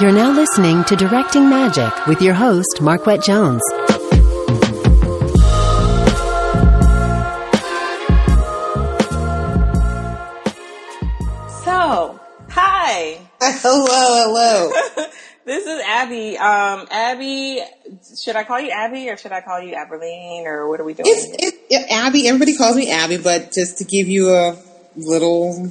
You're now listening to Directing Magic with your host, Marquette Jones. So, hi. Hello. This is Abby. Abby, should I call you Abby or should I call you Alberlynne, or what are we doing? It's Abby. Everybody calls me Abby, but just to give you a little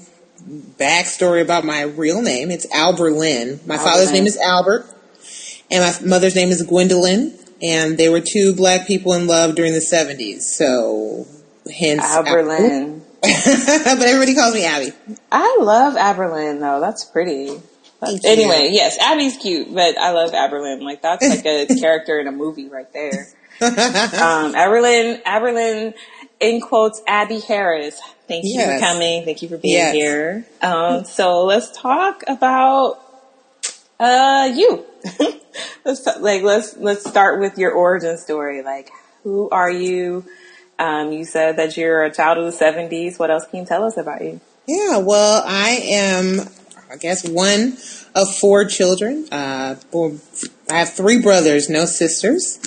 backstory about my real name, it's Alberlynne. My father's name is Albert, and my mother's name is Gwendolyn, and they were two black people in love during the 70s, so hence Alberlynne. But everybody calls me Abby. I love Alberlynne, though. That's pretty. Anyway, yes, Abby's cute, but I love Alberlynne. Like, that's like a character in a movie right there. Alberlynne, in quotes, Abby Harris. Thank you for coming. Thank you for being here. So let's talk about you. Let's start with your origin story. Like, who are you? You said that you're a child of the 70s. What else can you tell us about you? Yeah, well, I am, I guess, one of four children. I have three brothers, no sisters.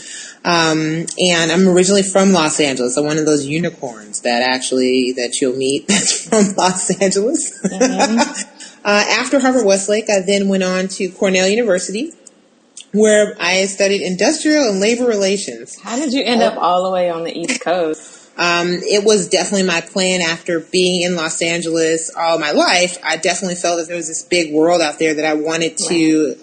And I'm originally from Los Angeles. I'm one of those unicorns that you'll meet that's from Los Angeles. Mm-hmm. After Harvard-Westlake, I then went on to Cornell University, where I studied industrial and labor relations. How did you end up all the way on the East Coast? It was definitely my plan after being in Los Angeles all my life. I definitely felt that there was this big world out there that I wanted to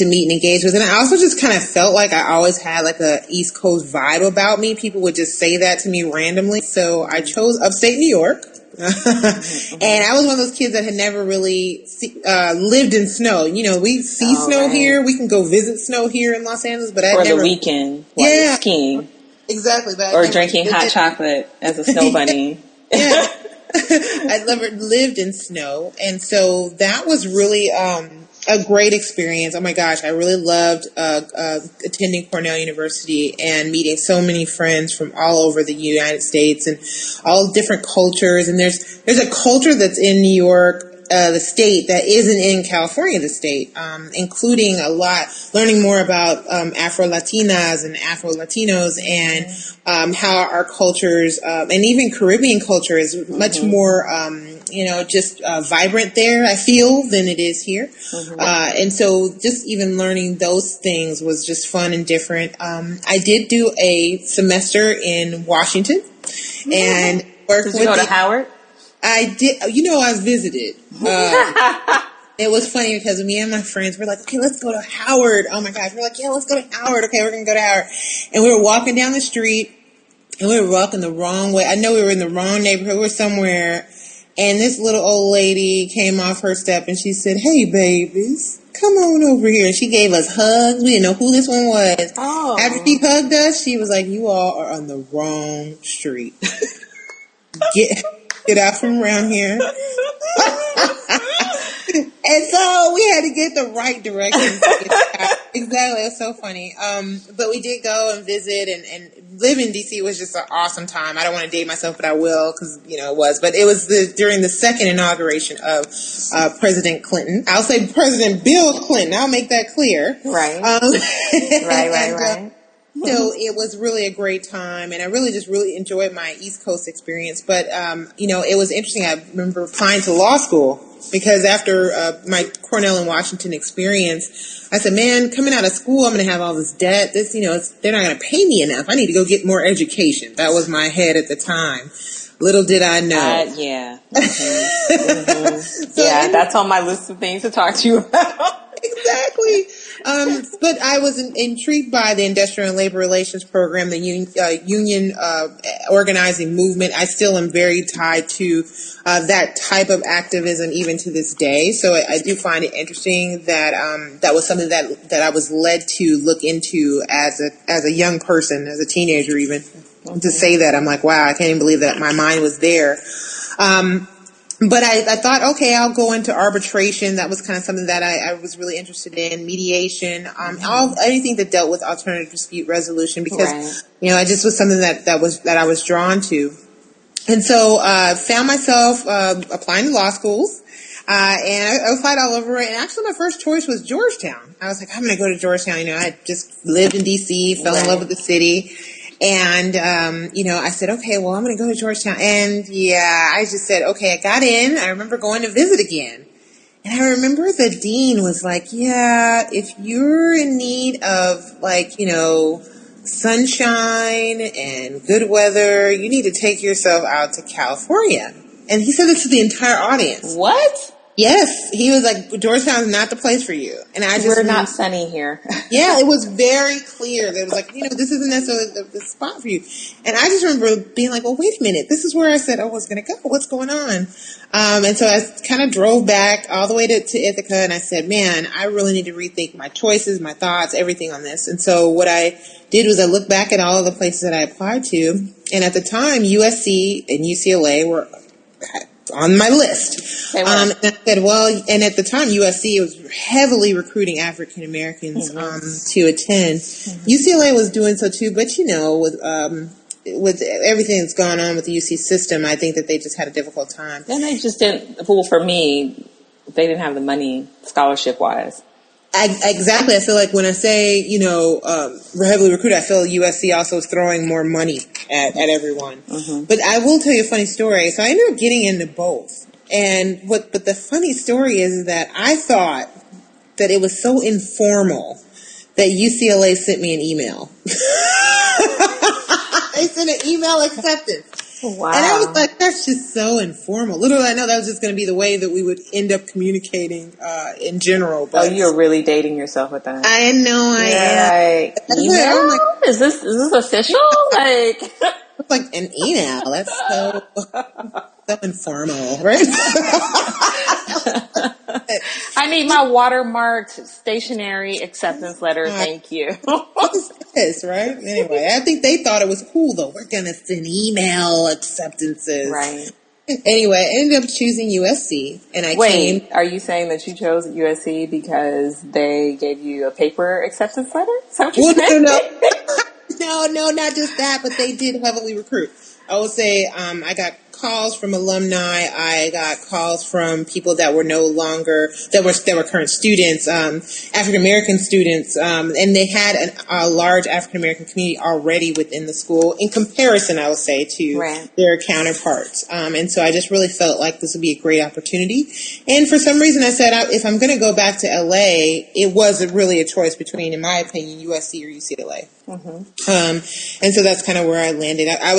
meet and engage with. And I also just kind of felt like I always had like a East Coast vibe about me. People would just say that to me randomly. So I chose upstate New York. And I was one of those kids that had never really lived in snow. You know, we see snow here. We can go visit snow here in Los Angeles, but I never. For the weekend, while you're skiing. Exactly. But or drinking hot chocolate as a snow bunny. Yeah. I never lived in snow. And so that was really a great experience. Oh my gosh, I really loved attending Cornell University and meeting so many friends from all over the United States and all different cultures. And there's a culture that's in New York, the state, that isn't in California, the state, including learning more about Afro-Latinas and Afro-Latinos and how our cultures, and even Caribbean culture is much more, just vibrant there, I feel, than it is here. And so just even learning those things was just fun and different. I did do a semester in Washington and worked Did you go to Howard? I did. I visited. It was funny because me and my friends were like, okay, let's go to Howard. Oh my gosh. We're like, yeah, let's go to Howard. Okay, we're going to go to Howard. And we were walking down the street and we were walking the wrong way. I know we were in the wrong neighborhood. We were somewhere. And this little old lady came off her step and she said, hey, babies, come on over here. And she gave us hugs. We didn't know who this one was. Oh. After she hugged us, she was like, you all are on the wrong street. Get out from around here. And so we had to get the right direction. Exactly. It was so funny. But we did go and visit and live in D.C. was just an awesome time. I don't want to date myself, but I will because, it was. But it was during the second inauguration of President Clinton. I'll say President Bill Clinton. I'll make that clear. Right. Right. So it was really a great time, and I really enjoyed my East Coast experience. But, it was interesting. I remember applying to law school because after my Cornell and Washington experience, I said, man, coming out of school, I'm going to have all this debt. They're not going to pay me enough. I need to go get more education. That was my head at the time. Little did I know. Yeah. Mm-hmm. So, that's on my list of things to talk to you about. Exactly. But I was intrigued by the industrial and labor relations program, the union organizing movement. I still am very tied to that type of activism even to this day. So I do find it interesting that that was something that I was led to look into as a young person, as a teenager even. To say that, I'm like, wow, I can't even believe that my mind was there. But I thought, okay, I'll go into arbitration. That was kind of something that I was really interested in. Mediation, anything that dealt with alternative dispute resolution, because it just was something that I was drawn to. And so found myself applying to law schools. And I applied all over it. And actually, my first choice was Georgetown. I was like, I'm going to go to Georgetown. I had just lived in D.C., fell in love with the city. And, I said, okay, well, I'm going to go to Georgetown. And I just said, okay, I got in. I remember going to visit again. And I remember the dean was like, yeah, if you're in need of sunshine and good weather, you need to take yourself out to California. And he said this to the entire audience. What? Yes. He was like, Georgetown's not the place for you. And we're not sunny here. Yeah, it was very clear. That it was like, this isn't necessarily the spot for you. And I just remember being like, well, wait a minute. This is where I said I was going to go. What's going on? And so I kind of drove back all the way to Ithaca, and I said, man, I really need to rethink my choices, my thoughts, everything on this. And so what I did was I looked back at all of the places that I applied to, and at the time, USC and UCLA were on my list. And I said, well, and at the time, USC was heavily recruiting African Americans to attend. UCLA was doing so too, but with everything that's gone on with the UC system, I think that they just had a difficult time. And they just didn't. Well, for me, they didn't have the money scholarship wise. Exactly. I feel like when I say, we're heavily recruited, I feel USC also is throwing more money at everyone. But I will tell you a funny story. So I ended up getting into both. But the funny story is that I thought that it was so informal that UCLA sent me an email. They sent an email acceptance. Wow. And I was like, that's just so informal. Little did I know that was just going to be the way that we would end up communicating in general. But you're really dating yourself with that. I know I am. Like, email? Like, is this official? It's like an email. That's so informal, right? I need my watermarked stationery acceptance letter. Thank you. What is this, right? Anyway, I think they thought it was cool, though. We're going to send email acceptances. Right. Anyway, I ended up choosing USC, and Wait, are you saying that you chose USC because they gave you a paper acceptance letter? Is that what you're saying? No, not just that, but they did heavily recruit. I would say I got calls from alumni. I got calls from people that were no longer that were current students, African American students, and they had a large African American community already within the school in comparison, I would say, to their counterparts. And so I just really felt like this would be a great opportunity. And for some reason, I said if I'm going to go back to LA, it wasn't really a choice between, in my opinion, USC or UCLA. And so that's kind of where I landed. I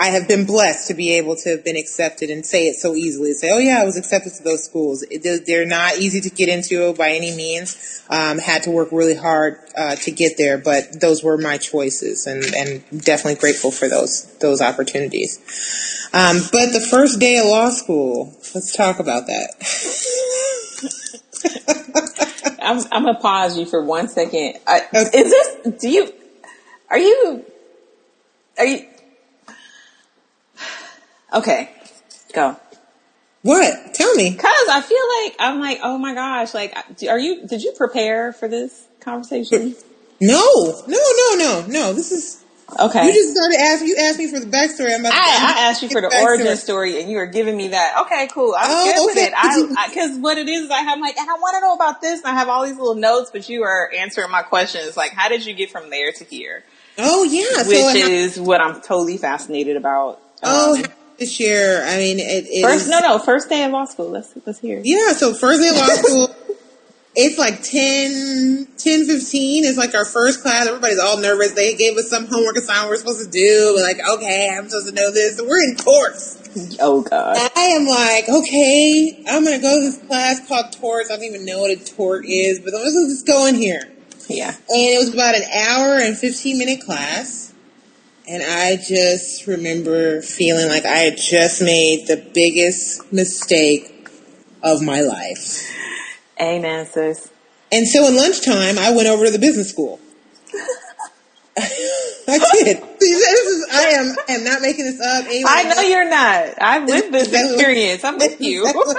have been blessed to be able to have been accepted and say it so easily. Say, oh yeah, I was accepted to those schools. They're not easy to get into by any means. Had to work really hard to get there, but those were my choices, and definitely grateful for those opportunities. But the first day of law school, let's talk about that. I'm gonna pause you for 1 second. Are you? Okay, go. What? Tell me. Because I feel like I'm like, oh my gosh, like, did you prepare for this conversation? No. This is okay. You just started asking. You asked me for the backstory. I asked you for the origin story, and you were giving me that. Okay, cool. I'm good with it. Because what it is, I'm like, and I want to know about this, and I have all these little notes, but you are answering my questions. Like, how did you get from there to here? Oh yeah, which is what I'm totally fascinated about. This year, I mean, first day of law school. Let's hear it. Yeah, so first day of law school, it's like 10:15 is like our first class. Everybody's all nervous. They gave us some homework assignment we're supposed to do. We're like, okay, I'm supposed to know this. So we're in torts. Oh God. I am like, okay, I'm going to go to this class called torts. I don't even know what a tort is, but let's just go in here. Yeah. And it was about an hour and 15-minute class. And I just remember feeling like I had just made the biggest mistake of my life. Amen, sis. And so in lunchtime, I went over to the business school. I did. I am not making this up. I know you're not. I've lived this experience. I'm with you. I was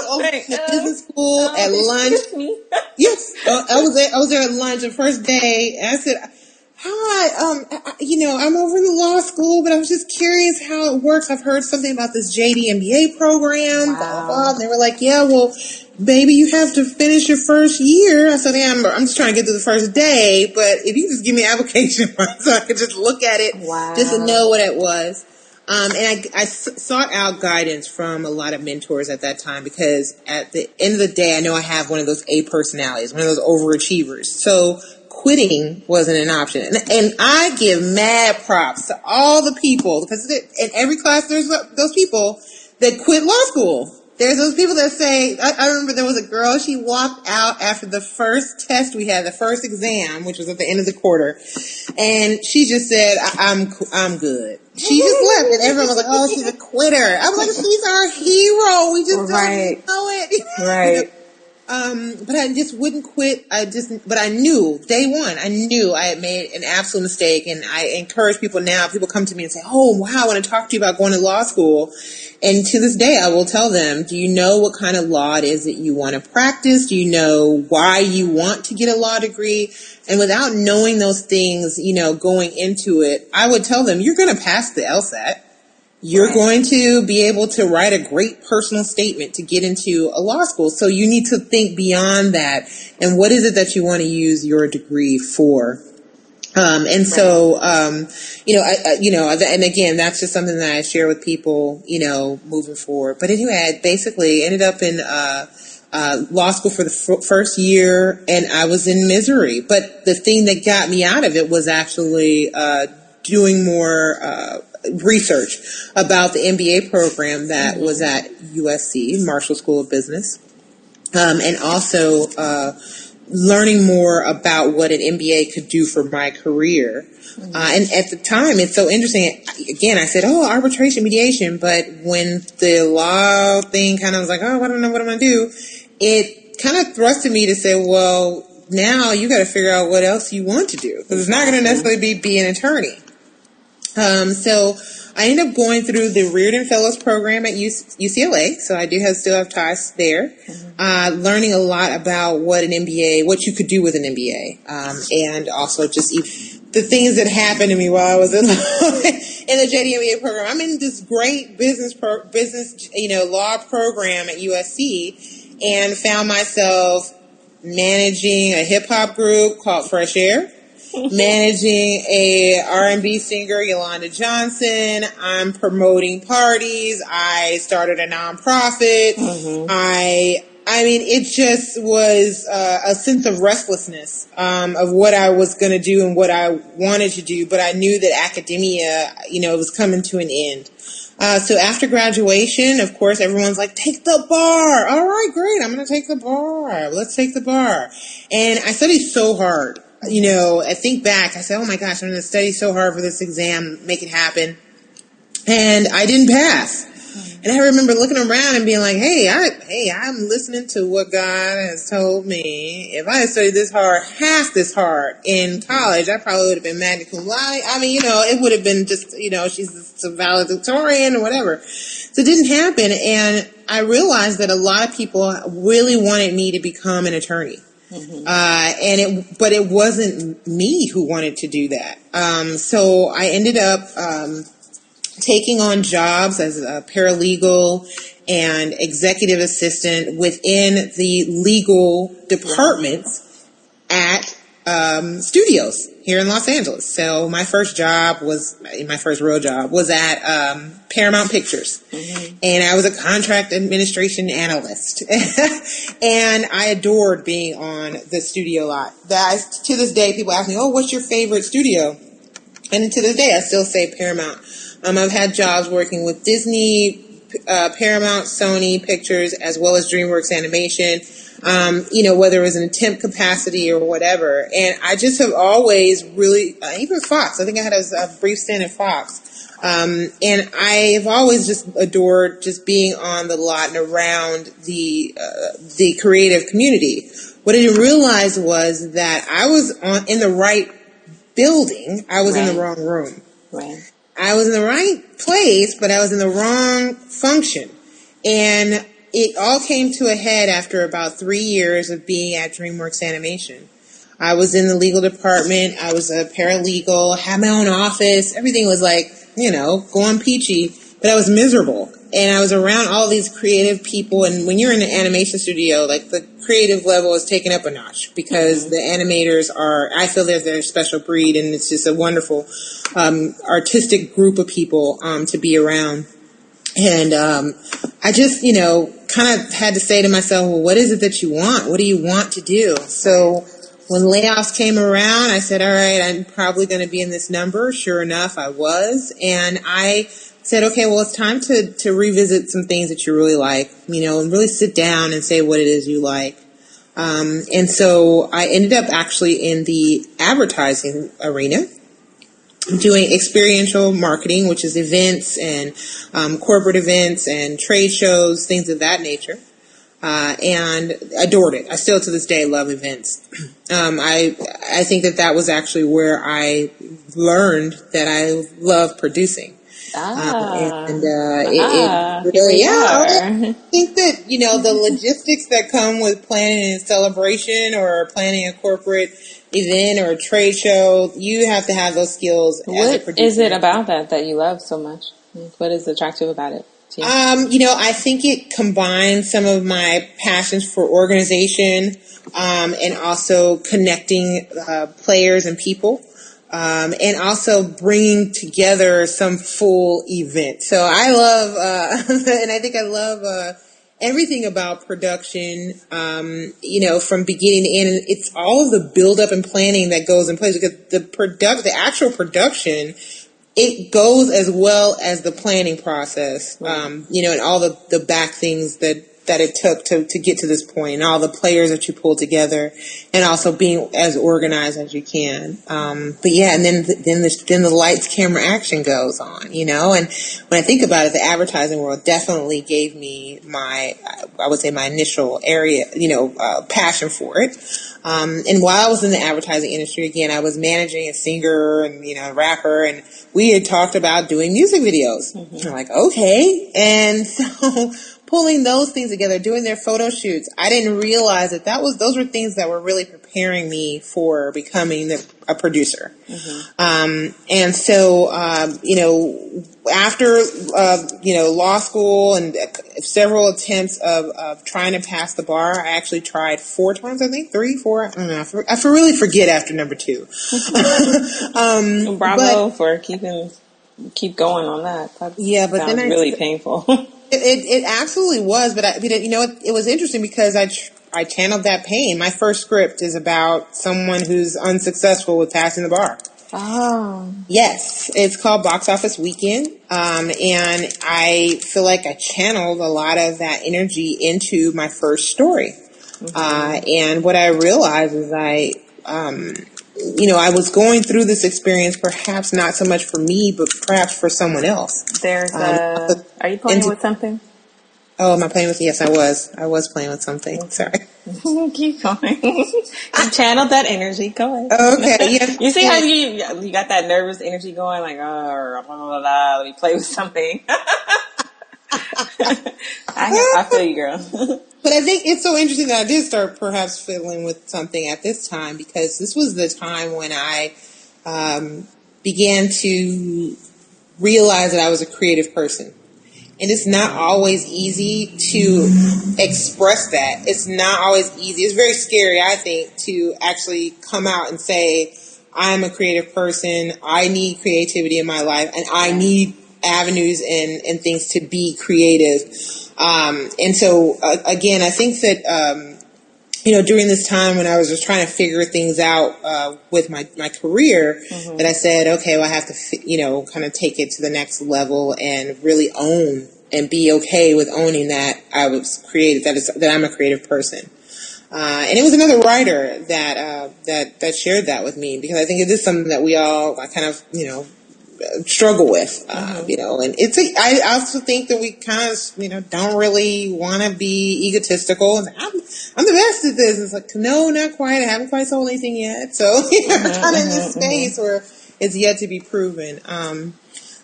over at business school at lunch. Excuse me. Yes, I was there at lunch the first day, and I said, Hi, I'm over in the law school, but I was just curious how it works. I've heard something about this JD MBA program, blah, blah, blah. And they were like, yeah, well, baby, you have to finish your first year. I said, yeah, I'm just trying to get through the first day, but if you just give me an application so I could just look at it, just to know what it was. And I sought out guidance from a lot of mentors at that time, because at the end of the day, I know I have one of those A personalities, one of those overachievers. So quitting wasn't an option. And I give mad props to all the people, because in every class there's those people that quit law school. There's those people that say, I remember there was a girl, she walked out after the first test we had, the first exam, which was at the end of the quarter, and she just said, I'm good. She just left, and everyone was like, oh, she's a quitter. I was like, she's our hero. We just don't know it. Right. But I just wouldn't quit. But I knew, day one, I had made an absolute mistake, and I encourage people now. People come to me and say, oh, wow, I want to talk to you about going to law school. And to this day, I will tell them, do you know what kind of law it is that you want to practice? Do you know why you want to get a law degree? And without knowing those things, going into it, I would tell them, you're going to pass the LSAT. You're going to be able to write a great personal statement to get into a law school. So you need to think beyond that. And what is it that you want to use your degree for? And again, that's just something that I share with people, moving forward. But anyway, I basically ended up in law school for the first year, and I was in misery. But the thing that got me out of it was actually doing more research about the MBA program that was at USC, Marshall School of Business, and also learning more about what an MBA could do for my career. And at the time, it's so interesting. Again, I said, arbitration, mediation. But when the law thing kind of was like, I don't know what I'm going to do, it kind of thrusted me to say, well, now you got to figure out what else you want to do. Because it's not going to necessarily be an attorney. So I ended up going through the Reardon Fellows program at UCLA. So I still have ties there. Learning a lot about what you could do with an MBA. And also just the things that happened to me while I was in the JD MBA program. I'm in this great business, law program at USC, and found myself managing a hip hop group called Fresh Air. Managing a R&B singer, Yolanda Johnson. I'm promoting parties. I started a nonprofit. I mean, it just was a sense of restlessness of what I was going to do and what I wanted to do. But I knew that academia, was coming to an end. So after graduation, of course, everyone's like, take the bar. All right, great. I'm going to take the bar. Let's take the bar. And I studied so hard. I think back, I said, oh my gosh, I'm going to study so hard for this exam, make it happen. And I didn't pass. And I remember looking around and being like, I'm listening to what God has told me. If I had studied half this hard in college, I probably would have been magna cum laude. I mean, it would have been just, she's a valedictorian or whatever. So it didn't happen. And I realized that a lot of people really wanted me to become an attorney. But it wasn't me who wanted to do that. So I ended up taking on jobs as a paralegal and executive assistant within the legal departments at studios here in Los Angeles. So my first real job was at Paramount Pictures. And I was a contract administration analyst. And I adored being on the studio lot. To this day, people ask me, what's your favorite studio? And to this day, I still say Paramount. I've had jobs working with Disney, Paramount, Sony Pictures, as well as DreamWorks Animation, whether it was in a temp capacity or whatever. And I just have always really, even Fox, I think I had a brief stint at Fox. And I've always just adored just being on the lot and around the creative community. What I didn't realize was that I was in the right building. I was in the wrong room. Right. I was in the right place, but I was in the wrong function. And it all came to a head after about 3 years of being at DreamWorks Animation. I was in the legal department. I was a paralegal, had my own office. Everything was like, going peachy, but I was miserable. And I was around all these creative people. And when you're in an animation studio, like the creative level is taken up a notch because the animators I feel they're a special breed, and it's just a wonderful artistic group of people to be around. And I just, kind of had to say to myself, well, what is it that you want? What do you want to do? So when layoffs came around, I said, all right, I'm probably going to be in this number. Sure enough, I was. And I said, okay, well, it's time to revisit some things that you really like, and really sit down and say what it is you like. And so I ended up actually in the advertising arena, doing experiential marketing, which is events and corporate events and trade shows, things of that nature. And adored it. I still to this day love events. I think that was actually where I learned that I love producing. I think that, the logistics that come with planning a celebration or planning a corporate event or a trade show, you have to have those skills as a producer. What is it about that you love so much? What is attractive about it? I think it combines some of my passions for organization, and also connecting players and people, and also bringing together some full event. So I love, and I think I love everything about production, from beginning to end. It's all of the build-up and planning that goes in place, because the actual production, it goes as well as the planning process, and all the back things that it took to get to this point, and all the players that you pull together, and also being as organized as you can. But yeah, and then the lights, camera, action goes on, and when I think about it, the advertising world definitely gave me I would say my initial area, passion for it. And while I was in the advertising industry, again, I was managing a singer and, a rapper, and we had talked about doing music videos. I'm like, okay. And so pulling those things together, doing their photo shoots, I didn't realize those were things that were really preparing me for becoming a producer. And so, after, law school and several attempts of trying to pass the bar, I actually tried 4 times, I think, 3, 4, I don't know. I really forget after number 2. Bravo for keep going on that. But then really painful. It absolutely was, but it was interesting because I channeled that pain. My first script is about someone who's unsuccessful with passing the bar. Oh. Yes, it's called Box Office Weekend, and I feel like I channeled a lot of that energy into my first story. And what I realized is I was going through this experience, perhaps not so much for me, but perhaps for someone else. Are you playing with something? Oh, am I playing with? Yes, I was. I was playing with something. Sorry. Keep going. You channeled that energy. Go ahead. Okay. Yeah. You see how you got that nervous energy going, like, blah, blah, blah, blah, let me play with something. I feel you, girl. But I think it's so interesting that I did start perhaps fiddling with something at this time, because this was the time when I began to realize that I was a creative person. And it's not always easy to express that. It's not always easy. It's very scary, I think, to actually come out and say, I'm a creative person. I need creativity in my life, and I need avenues and things to be creative. And so, again, I think that, during this time when I was just trying to figure things out with my career, that I said, okay, well, I have to, kind of take it to the next level and really own and be okay with owning that I was creative, that I'm a creative person. And it was another writer that shared that with me, because I think it is something that we all kind of, struggle with, and I also think that we kind of, don't really want to be egotistical. I'm the best at this. It's like, no, not quite. I haven't quite sold anything yet. So, kind of in this space where it's yet to be proven.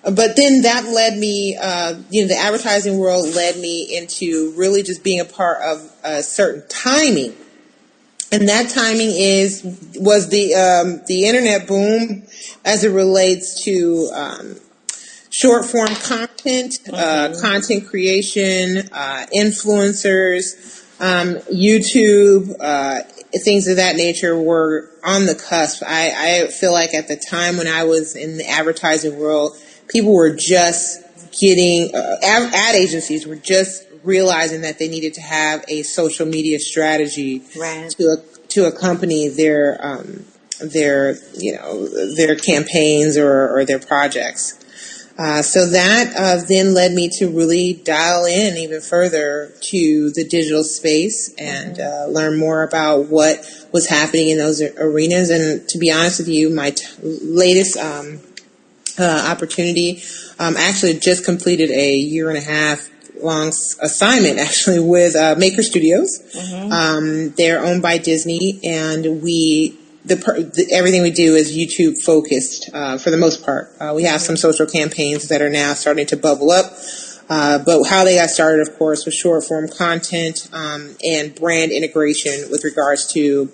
But then that led me, the advertising world led me into really just being a part of a certain timing And that timing was the internet boom as it relates to short form content, content creation, influencers, YouTube, things of that nature were on the cusp. I feel like at the time when I was in the advertising world, people were just getting, ad agencies were just realizing that they needed to have a social media strategy to accompany their campaigns or their projects. So that then led me to really dial in even further to the digital space and learn more about what was happening in those arenas. And to be honest with you, my latest opportunity, actually just completed a 1.5 year long assignment actually with Maker Studios. They're owned by Disney, and everything we do is YouTube focused for the most part. We have some social campaigns that are now starting to bubble up, but how they got started, of course, was short form content and brand integration with regards to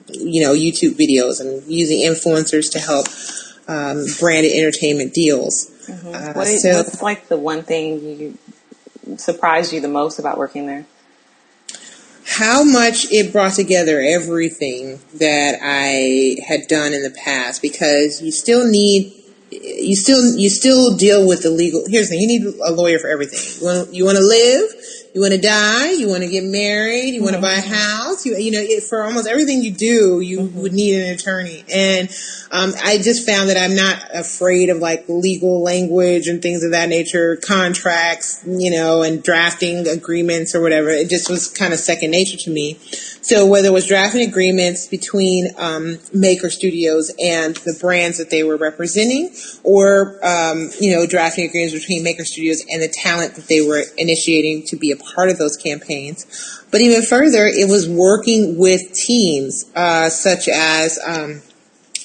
YouTube videos and using influencers to help branded entertainment deals. What's like the one thing surprised you the most about working there? How much it brought together everything that I had done in the past, because you still deal with the legal. Here's the thing: you need a lawyer for everything. You want to live, you want to die, you want to get married, you want to buy a house. For almost everything you do, you would need an attorney. And I just found that I'm not afraid of like legal language and things of that nature, contracts, and drafting agreements or whatever. It just was kind of second nature to me. So whether it was drafting agreements between Maker Studios and the brands that they were representing, or drafting agreements between Maker Studios and the talent that they were initiating to be a part of those campaigns. But even further, it was working with teams such as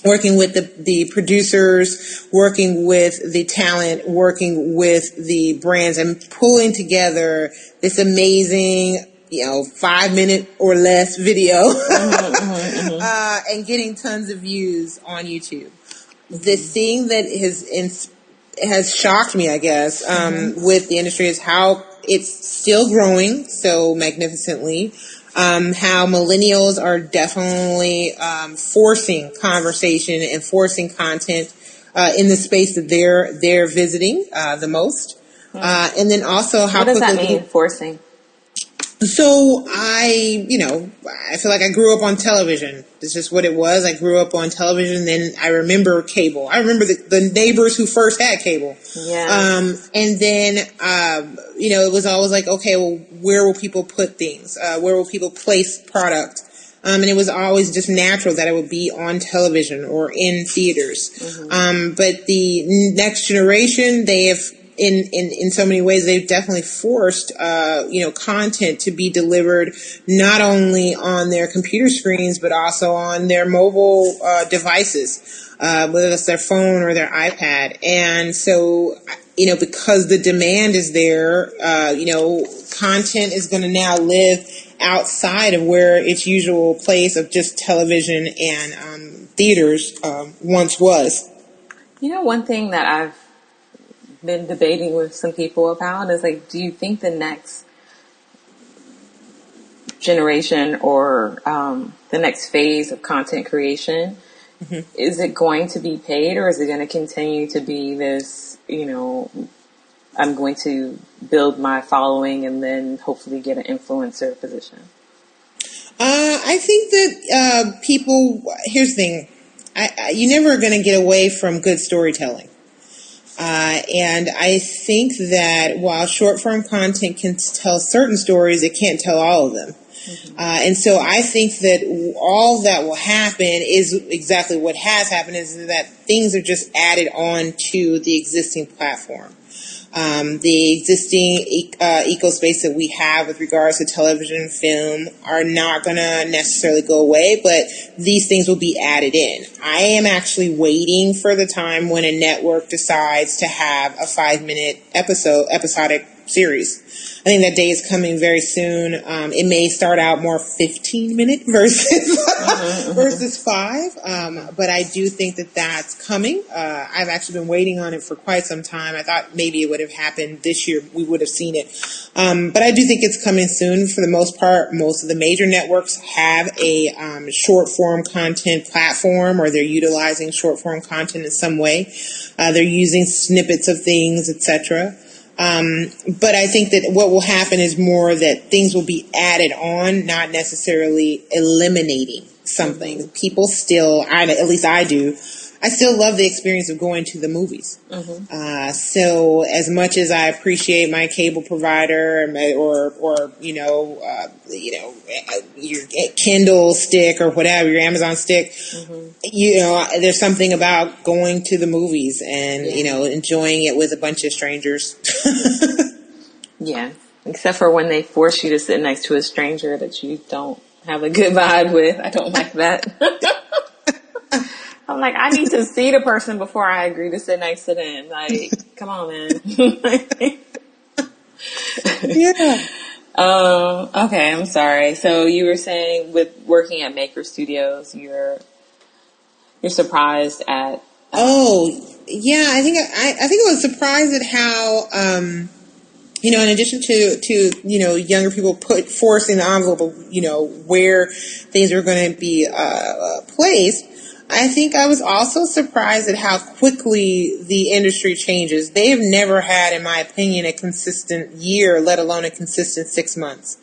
working with the producers, working with the talent, working with the brands, and pulling together this amazing 5-minute or less video and getting tons of views on YouTube. The thing that has shocked me, I guess, with the industry is how it's still growing so magnificently. How millennials are definitely forcing conversation and forcing content in the space that they're visiting the most. And then also how what does that mean, forcing? So I feel like I grew up on television. It's just what it was. I grew up on television, then I remember cable. I remember the neighbors who first had cable. Yeah. And then, it was always like, okay, well, where will people put things? Where will people place product? And it was always just natural that it would be on television or in theaters. But the next generation, they have, in so many ways, they've definitely forced, content to be delivered not only on their computer screens, but also on their mobile devices, whether that's their phone or their iPad. And so, because the demand is there, content is going to now live outside of where its usual place of just television and theaters once was. One thing that I've been debating with some people about is like, do you think the next generation or the next phase of content creation, is it going to be paid, or is it going to continue to be this, I'm going to build my following and then hopefully get an influencer position? I think that people, here's the thing, you're never going to get away from good storytelling. And I think that while short-form content can tell certain stories, it can't tell all of them. And so I think that all that will happen is exactly what has happened, is that things are just added on to the existing platform. The existing ecospace that we have with regards to television and film are not going to necessarily go away, but these things will be added in. I am actually waiting for the time when a network decides to have a 5-minute episodic series. I think that day is coming very soon. It may start out more 15-minute versus 5, but I do think that that's coming. I've actually been waiting on it for quite some time. I thought maybe it would have happened this year. We would have seen it. But I do think it's coming soon. For the most part, most of the major networks have a short-form content platform, or they're utilizing short-form content in some way. They're using snippets of things, etc. But I think that what will happen is more that things will be added on, not necessarily eliminating something. People still, at least I do, I still love the experience of going to the movies. So as much as I appreciate my cable provider or your Kindle stick or whatever, your Amazon stick, there's something about going to the movies and, enjoying it with a bunch of strangers. Yeah. Except for when they force you to sit next to a stranger that you don't have a good vibe with. I don't like that. I'm like, I need to see the person before I agree to sit next to them. Like, come on, man. Yeah. Okay, I'm sorry. So you were saying with working at Maker Studios, you're surprised at. Yeah. I think I was surprised at how, in addition to younger people forcing the envelope of, where things are going to be placed. I think I was also surprised at how quickly the industry changes. They have never had, in my opinion, a consistent year, let alone a consistent 6 months.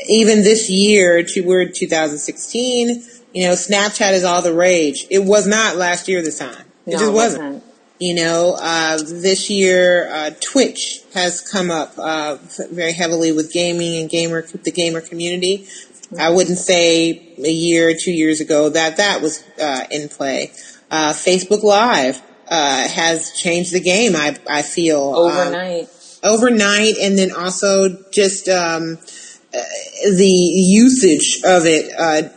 Even this year, we're in 2016, Snapchat is all the rage. It was not last year this time. It just wasn't. This year, Twitch has come up very heavily with gaming and the gamer community. I wouldn't say a year or 2 years ago that was in play. Facebook Live has changed the game, I feel. Overnight, and then also just the usage of it.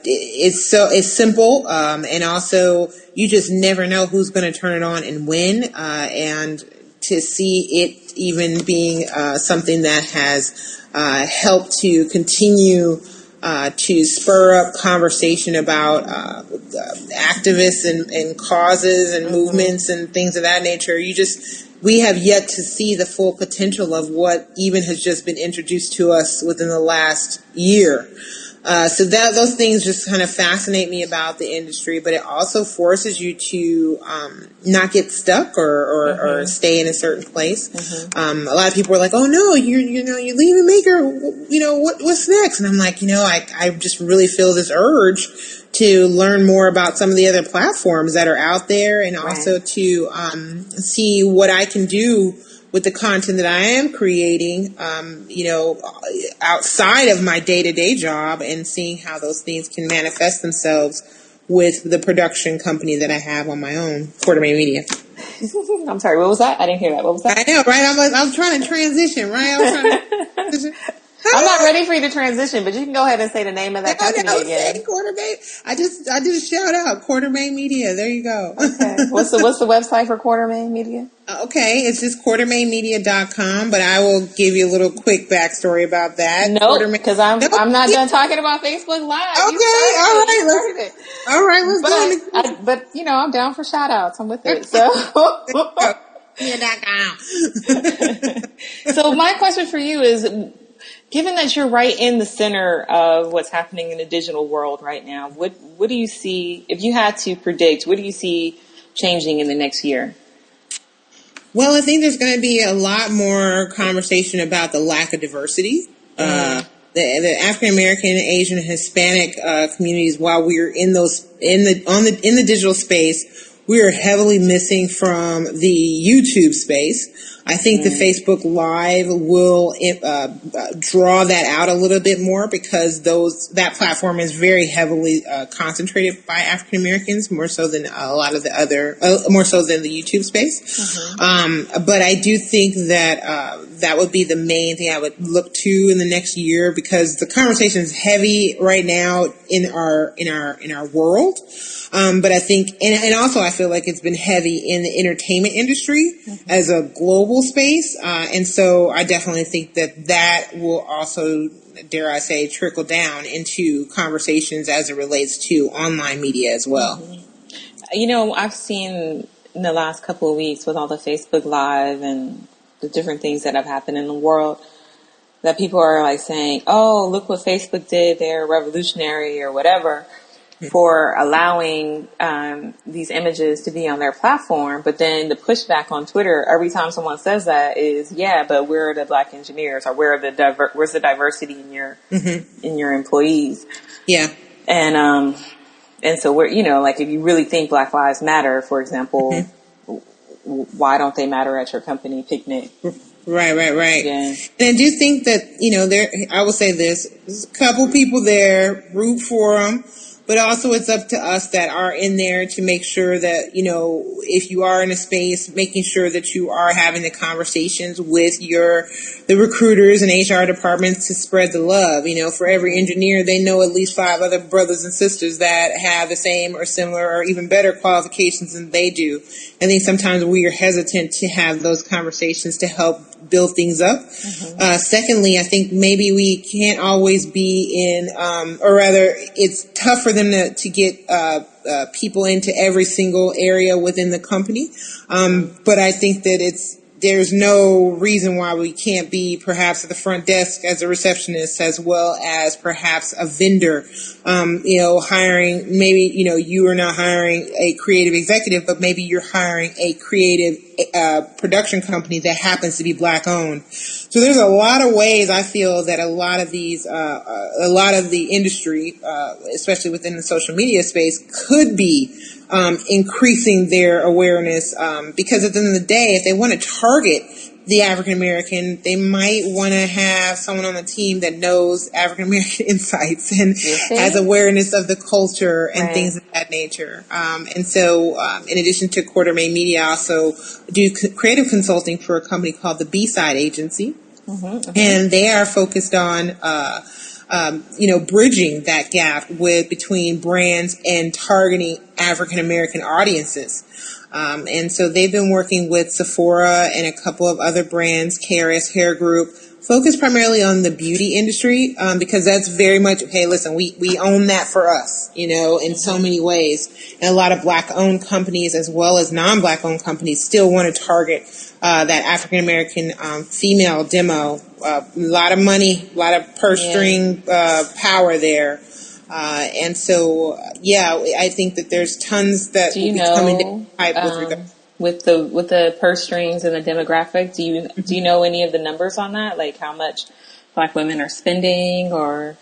It's simple, and also you just never know who's going to turn it on and when, and to see it even being something that has helped to continue to spur up conversation about activists and causes and movements and things of that nature. We have yet to see the full potential of what even has just been introduced to us within the last year. So those things just kind of fascinate me about the industry, but it also forces you to not get stuck or stay in a certain place. A lot of people are like, "Oh no, you're leaving Maker. What's next?" And I'm like, I just really feel this urge to learn more about some of the other platforms that are out there, and also to see what I can do with the content that I am creating, outside of my day-to-day job, and seeing how those things can manifest themselves with the production company that I have on my own, Quartermain Media. I'm sorry, what was that? I didn't hear that. What was that? I know, right? I'm trying to transition, right? I'm not ready for you to transition, but you can go ahead and say the name of that company again. Quartermain. I did a shout out, Quartermain Media. There you go. Okay. What's the website for Quartermain Media? Okay, it's just quartermainmedia.com, but I will give you a little quick backstory about that. No, because I'm not done talking about Facebook Live. Okay, all right, let's go. But I'm down for shout outs. I'm with it. So So my question for you is, given that you're right in the center of what's happening in the digital world right now, what do you see, if you had to predict, what do you see changing in the next year? Well, I think there's going to be a lot more conversation about the lack of diversity. The African American, Asian, and Hispanic communities, while we're in the digital space, we are heavily missing from the YouTube space. I think the Facebook Live will draw that out a little bit more, because that platform is very heavily concentrated by African Americans, more so than a lot of the other, more so than the YouTube space. But I do think that that would be the main thing I would look to in the next year, because the conversation is heavy right now in our world. But I think, and also I feel like it's been heavy in the entertainment industry as a global space. And so I definitely think that will also, dare I say, trickle down into conversations as it relates to online media as well. I've seen in the last couple of weeks with all the Facebook Live and the different things that have happened in the world, that people are like saying, oh, look what Facebook did. They're revolutionary or whatever for allowing these images to be on their platform. But then the pushback on Twitter every time someone says that is, yeah, but where are the black engineers, or where's the diversity in your employees? Yeah. And so we're, like if you really think Black Lives Matter, for example, why don't they matter at your company picnic? Right. Yeah. And I do think that, I will say this, there's a couple people there, root for them, but also it's up to us that are in there to make sure that, if you are in a space, making sure that you are having the conversations with the recruiters and HR departments to spread the love. For every engineer, they know at least 5 other brothers and sisters that have the same or similar or even better qualifications than they do. I think sometimes we are hesitant to have those conversations to help build things up. Secondly, I think maybe we can't always be in, or rather, it's tough for them to get people into every single area within the company. But I think that there's no reason why we can't be perhaps at the front desk as a receptionist, as well as perhaps a vendor, hiring, maybe, you are not hiring a creative executive, but maybe you're hiring a creative production company that happens to be Black owned. So there's a lot of ways I feel that a lot of the industry, especially within the social media space, could be increasing their awareness, because at the end of the day, if they want to target the African American, they might want to have someone on the team that knows African American insights and has awareness of the culture and things of that nature. And so, in addition to Quartermain Media, I also do creative consulting for a company called the BSIDE Agency, and they are focused on bridging that gap between brands and targeting African American audiences. And so they've been working with Sephora and a couple of other brands, KRS Hair Group, focused primarily on the beauty industry, because that's very much, hey, listen, we own that for us, in so many ways. And a lot of Black owned companies as well as non-Black owned companies still want to target that African American female demo. A lot of money, a lot of purse string power there. And so, I think that there's tons that will be coming down the pipe with regard. With the purse strings and the demographic, do you know any of the numbers on that? Like how much Black women are spending or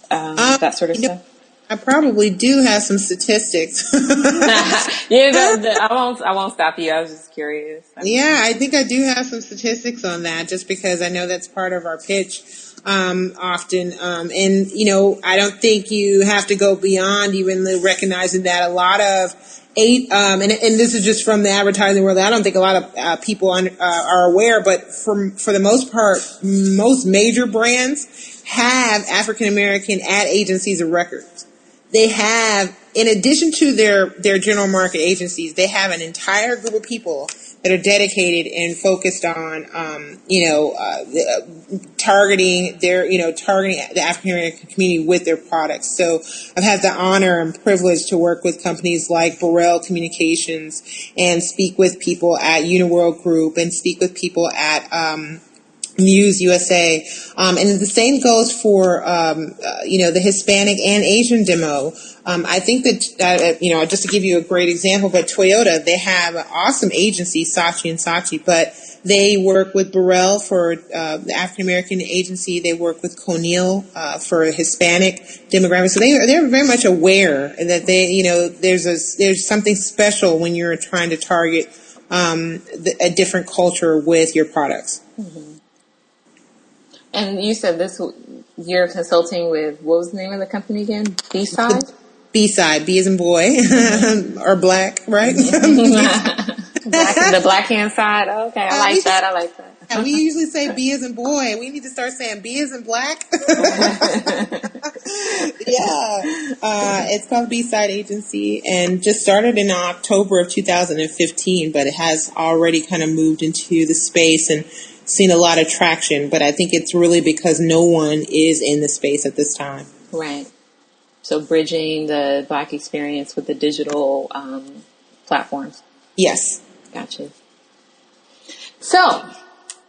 that sort of stuff? I probably do have some statistics. I won't stop you. I was just curious. I think I do have some statistics on that, just because I know that's part of our pitch. Often. And I don't think you have to go beyond even recognizing that a lot of and this is just from the advertising world. I don't think a lot of people are aware, but for the most part, most major brands have African American ad agencies of records. They have, in addition to their general market agencies, they have an entire group of people that are dedicated and focused on, targeting the African American community with their products. So I've had the honor and privilege to work with companies like Burrell Communications and speak with people at Uniworld Group and speak with people at, Muse USA. And the same goes for, the Hispanic and Asian demo. I think that, just to give you a great example, but Toyota, they have an awesome agency, Saatchi & Saatchi, but they work with Burrell for the African American agency. They work with Cornell for Hispanic demographics. So they're very much aware that there's something special when you're trying to target a different culture with your products. Mm-hmm. And you said you're consulting with, what was the name of the company again? B-Side? B-Side, B as in boy, or black, right? The black hand side. Okay, I like that. And we usually say B as in boy. We need to start saying B as in black. It's called BSIDE Agency and just started in October of 2015, but it has already kind of moved into the space and seen a lot of traction. But I think it's really because no one is in the space at this time. Right. So bridging the Black experience with the digital platforms. Yes. Gotcha. So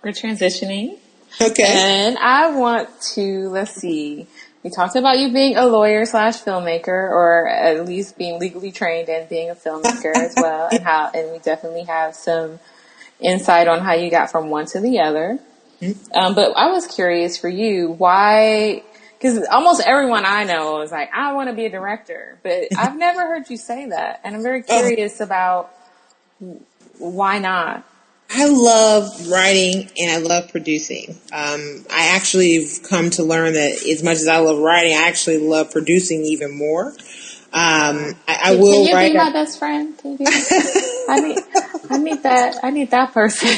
we're transitioning. Okay. And I want to, let's see, we talked about you being a lawyer / filmmaker, or at least being legally trained and being a filmmaker as well. And we definitely have some insight on how you got from one to the other. Mm-hmm. But I was curious for you, why, because almost everyone I know is like, I want to be a director, but I've never heard you say that. And I'm very curious about why not? I love writing and I love producing. I actually have come to learn that as much as I love writing, I actually love producing even more. I will write. Can you be my best friend? I need that person.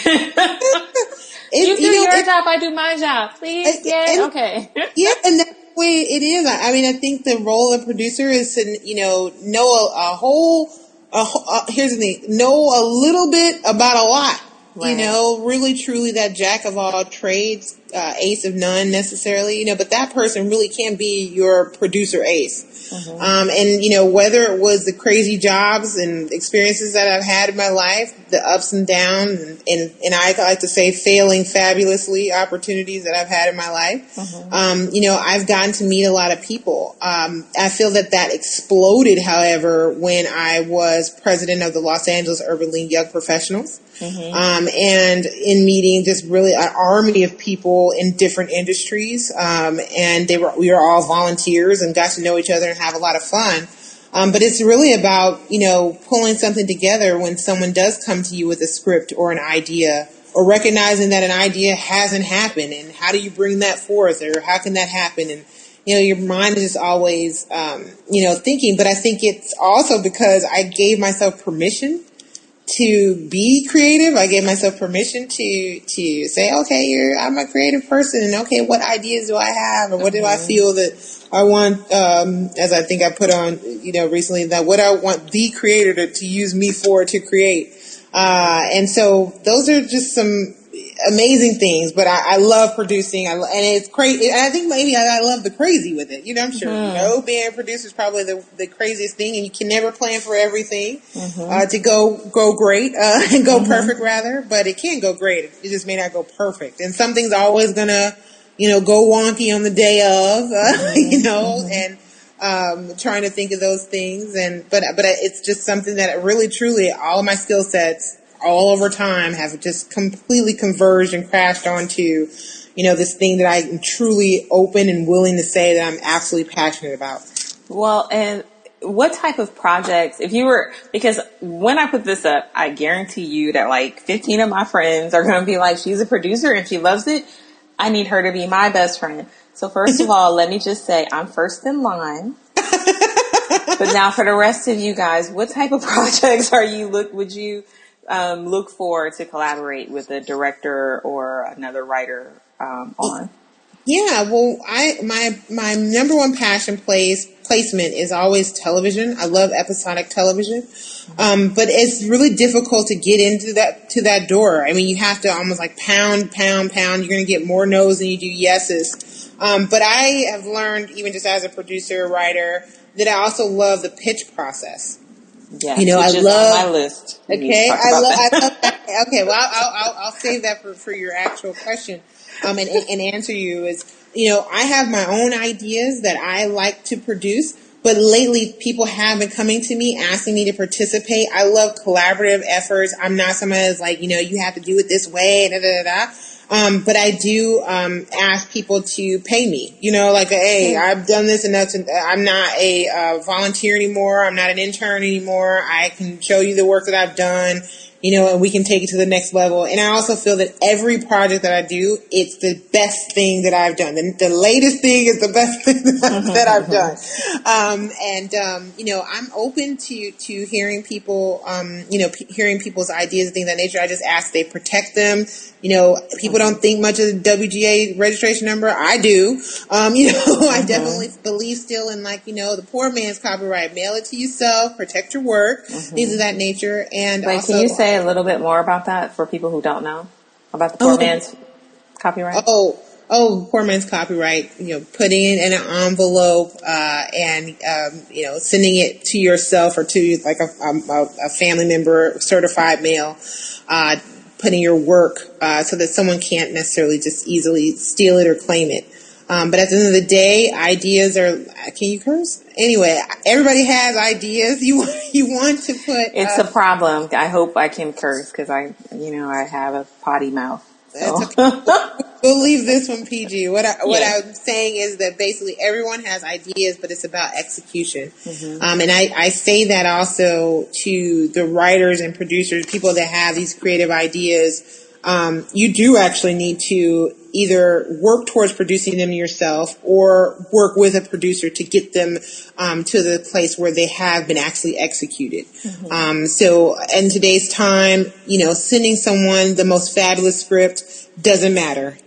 You do your job, I do my job. Please, okay. Yeah, and that's the way it is. I mean, I think the role of producer is to, know a whole. Here's the thing: know a little bit about a lot. Right. Really, truly that jack of all trades, ace of none necessarily, but that person really can be your producer ace. Mm-hmm. And whether it was the crazy jobs and experiences that I've had in my life, the ups and downs, and I like to say failing fabulously opportunities that I've had in my life. Mm-hmm. I've gotten to meet a lot of people. I feel that exploded, however, when I was president of the Los Angeles Urban League Young Professionals. Mm-hmm. And in meeting just really an army of people in different industries. And we were all volunteers and got to know each other and have a lot of fun. But it's really about, pulling something together when someone does come to you with a script or an idea, or recognizing that an idea hasn't happened, and how do you bring that forth, or how can that happen? And, your mind is always, thinking, but I think it's also because I gave myself permission to be creative. I gave myself permission to say, okay, I'm a creative person, and okay, what ideas do I have, or what do I feel that I want, as I think I put on, recently, that what I want the creator to use me for to create. And so those are just some amazing things, but I love producing. And it's crazy. And I think maybe I love the crazy with it. I'm sure, being a producer is probably the craziest thing, and you can never plan for everything, to go great, and go perfect rather, but it can go great. It just may not go perfect. And something's always gonna, go wonky on the day of, and trying to think of those things. But it's just something that really, truly, all of my skill sets all over time have just completely converged and crashed onto, this thing that I am truly open and willing to say that I'm absolutely passionate about. Well, and what type of projects, because when I put this up, I guarantee you that like 15 of my friends are going to be like, she's a producer and she loves it. I need her to be my best friend. So first of all, let me just say I'm first in line. But now for the rest of you guys, what type of projects would you look for to collaborate with a director or another writer on? Yeah, well, my number one passion placement is always television. I love episodic television, but it's really difficult to get into that door. I mean, you have to almost like pound. You're going to get more no's than you do yeses. But I have learned, even just as a producer, writer, that I also love the pitch process. Yeah, I love on my list. Okay, I love that. Okay, well, I'll save that for your actual question, and answer you is, I have my own ideas that I like to produce, but lately people have been coming to me asking me to participate. I love collaborative efforts. I'm not someone that's like, you have to do it this way, but I do ask people to pay me. Hey, I've done this enough. I'm not a volunteer anymore. I'm not an intern anymore. I can show you the work that I've done, and we can take it to the next level. And I also feel that every project that I do, it's the best thing that I've done. The latest thing is the best thing that I've done. I'm open to hearing people, hearing people's ideas and things of that nature. I just ask they protect them. People don't think much of the WGA registration number. I do. I definitely believe still in the poor man's copyright. Mail it to yourself, protect your work, things of that nature. And also, can you say a little bit more about that for people who don't know about the poor man's copyright? Poor man's copyright, putting it in an envelope, and sending it to yourself or to like a family member, certified mail, putting your work, so that someone can't necessarily just easily steal it or claim it. But at the end of the day, ideas are, can you curse? Anyway, everybody has ideas. You want to put... It's a problem. I hope I can curse because I have a potty mouth. So. That's okay. We'll leave this one PG. What I'm saying is that basically everyone has ideas, but it's about execution. And I say that also to the writers and producers, people that have these creative ideas. You do actually need to either work towards producing them yourself or work with a producer to get them to the place where they have been actually executed. So in today's time, sending someone the most fabulous script doesn't matter.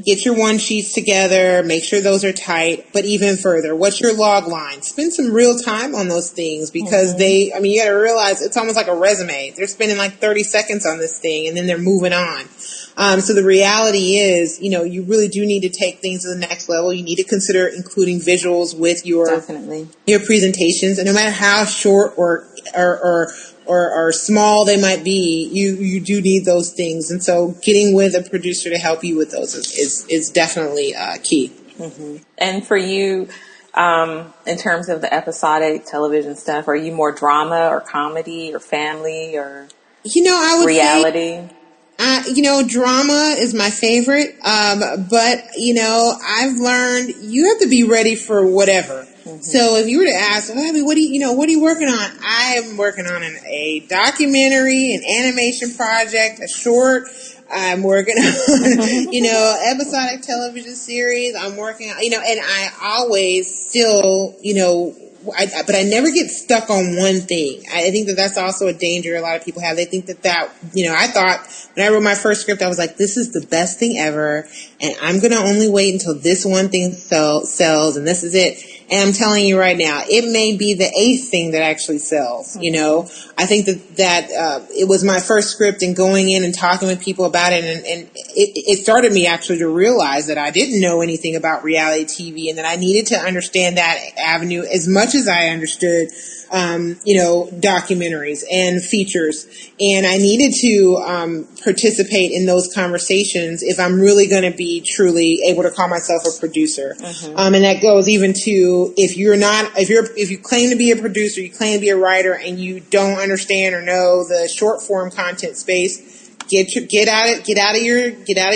Get your one sheets together, make sure those are tight, but even further, what's your log line? Spend some real time on those things because you got to realize it's almost like a resume. They're spending like 30 seconds on this thing and then they're moving on. So the reality is, you really do need to take things to the next level. You need to consider including visuals with your presentations, and no matter how short or small they might be, you do need those things. And so getting with a producer to help you with those is definitely key. And for you, in terms of the episodic television stuff, are you more drama or comedy or family or I would reality? Say, drama is my favorite. But I've learned you have to be ready for whatever. So if you were to ask, Abby, what are you working on? I am working on a documentary, an animation project, a short. I'm working on, episodic television series. I'm working on, and I always still, but I never get stuck on one thing. I think that that's also a danger a lot of people have. They think that, I thought when I wrote my first script, I was like, this is the best thing ever. And I'm going to only wait until this one thing sells and this is it. And I'm telling you right now, it may be the 8th thing that actually sells. I think that it was my first script and going in and talking with people about it. And it started me actually to realize that I didn't know anything about reality TV and that I needed to understand that avenue as much as I understood, documentaries and features. And I needed to participate in those conversations if I'm really going to be truly able to call myself a producer. And that goes even to if you claim to be a producer, you claim to be a writer, and you don't understand or know the short form content space, get out of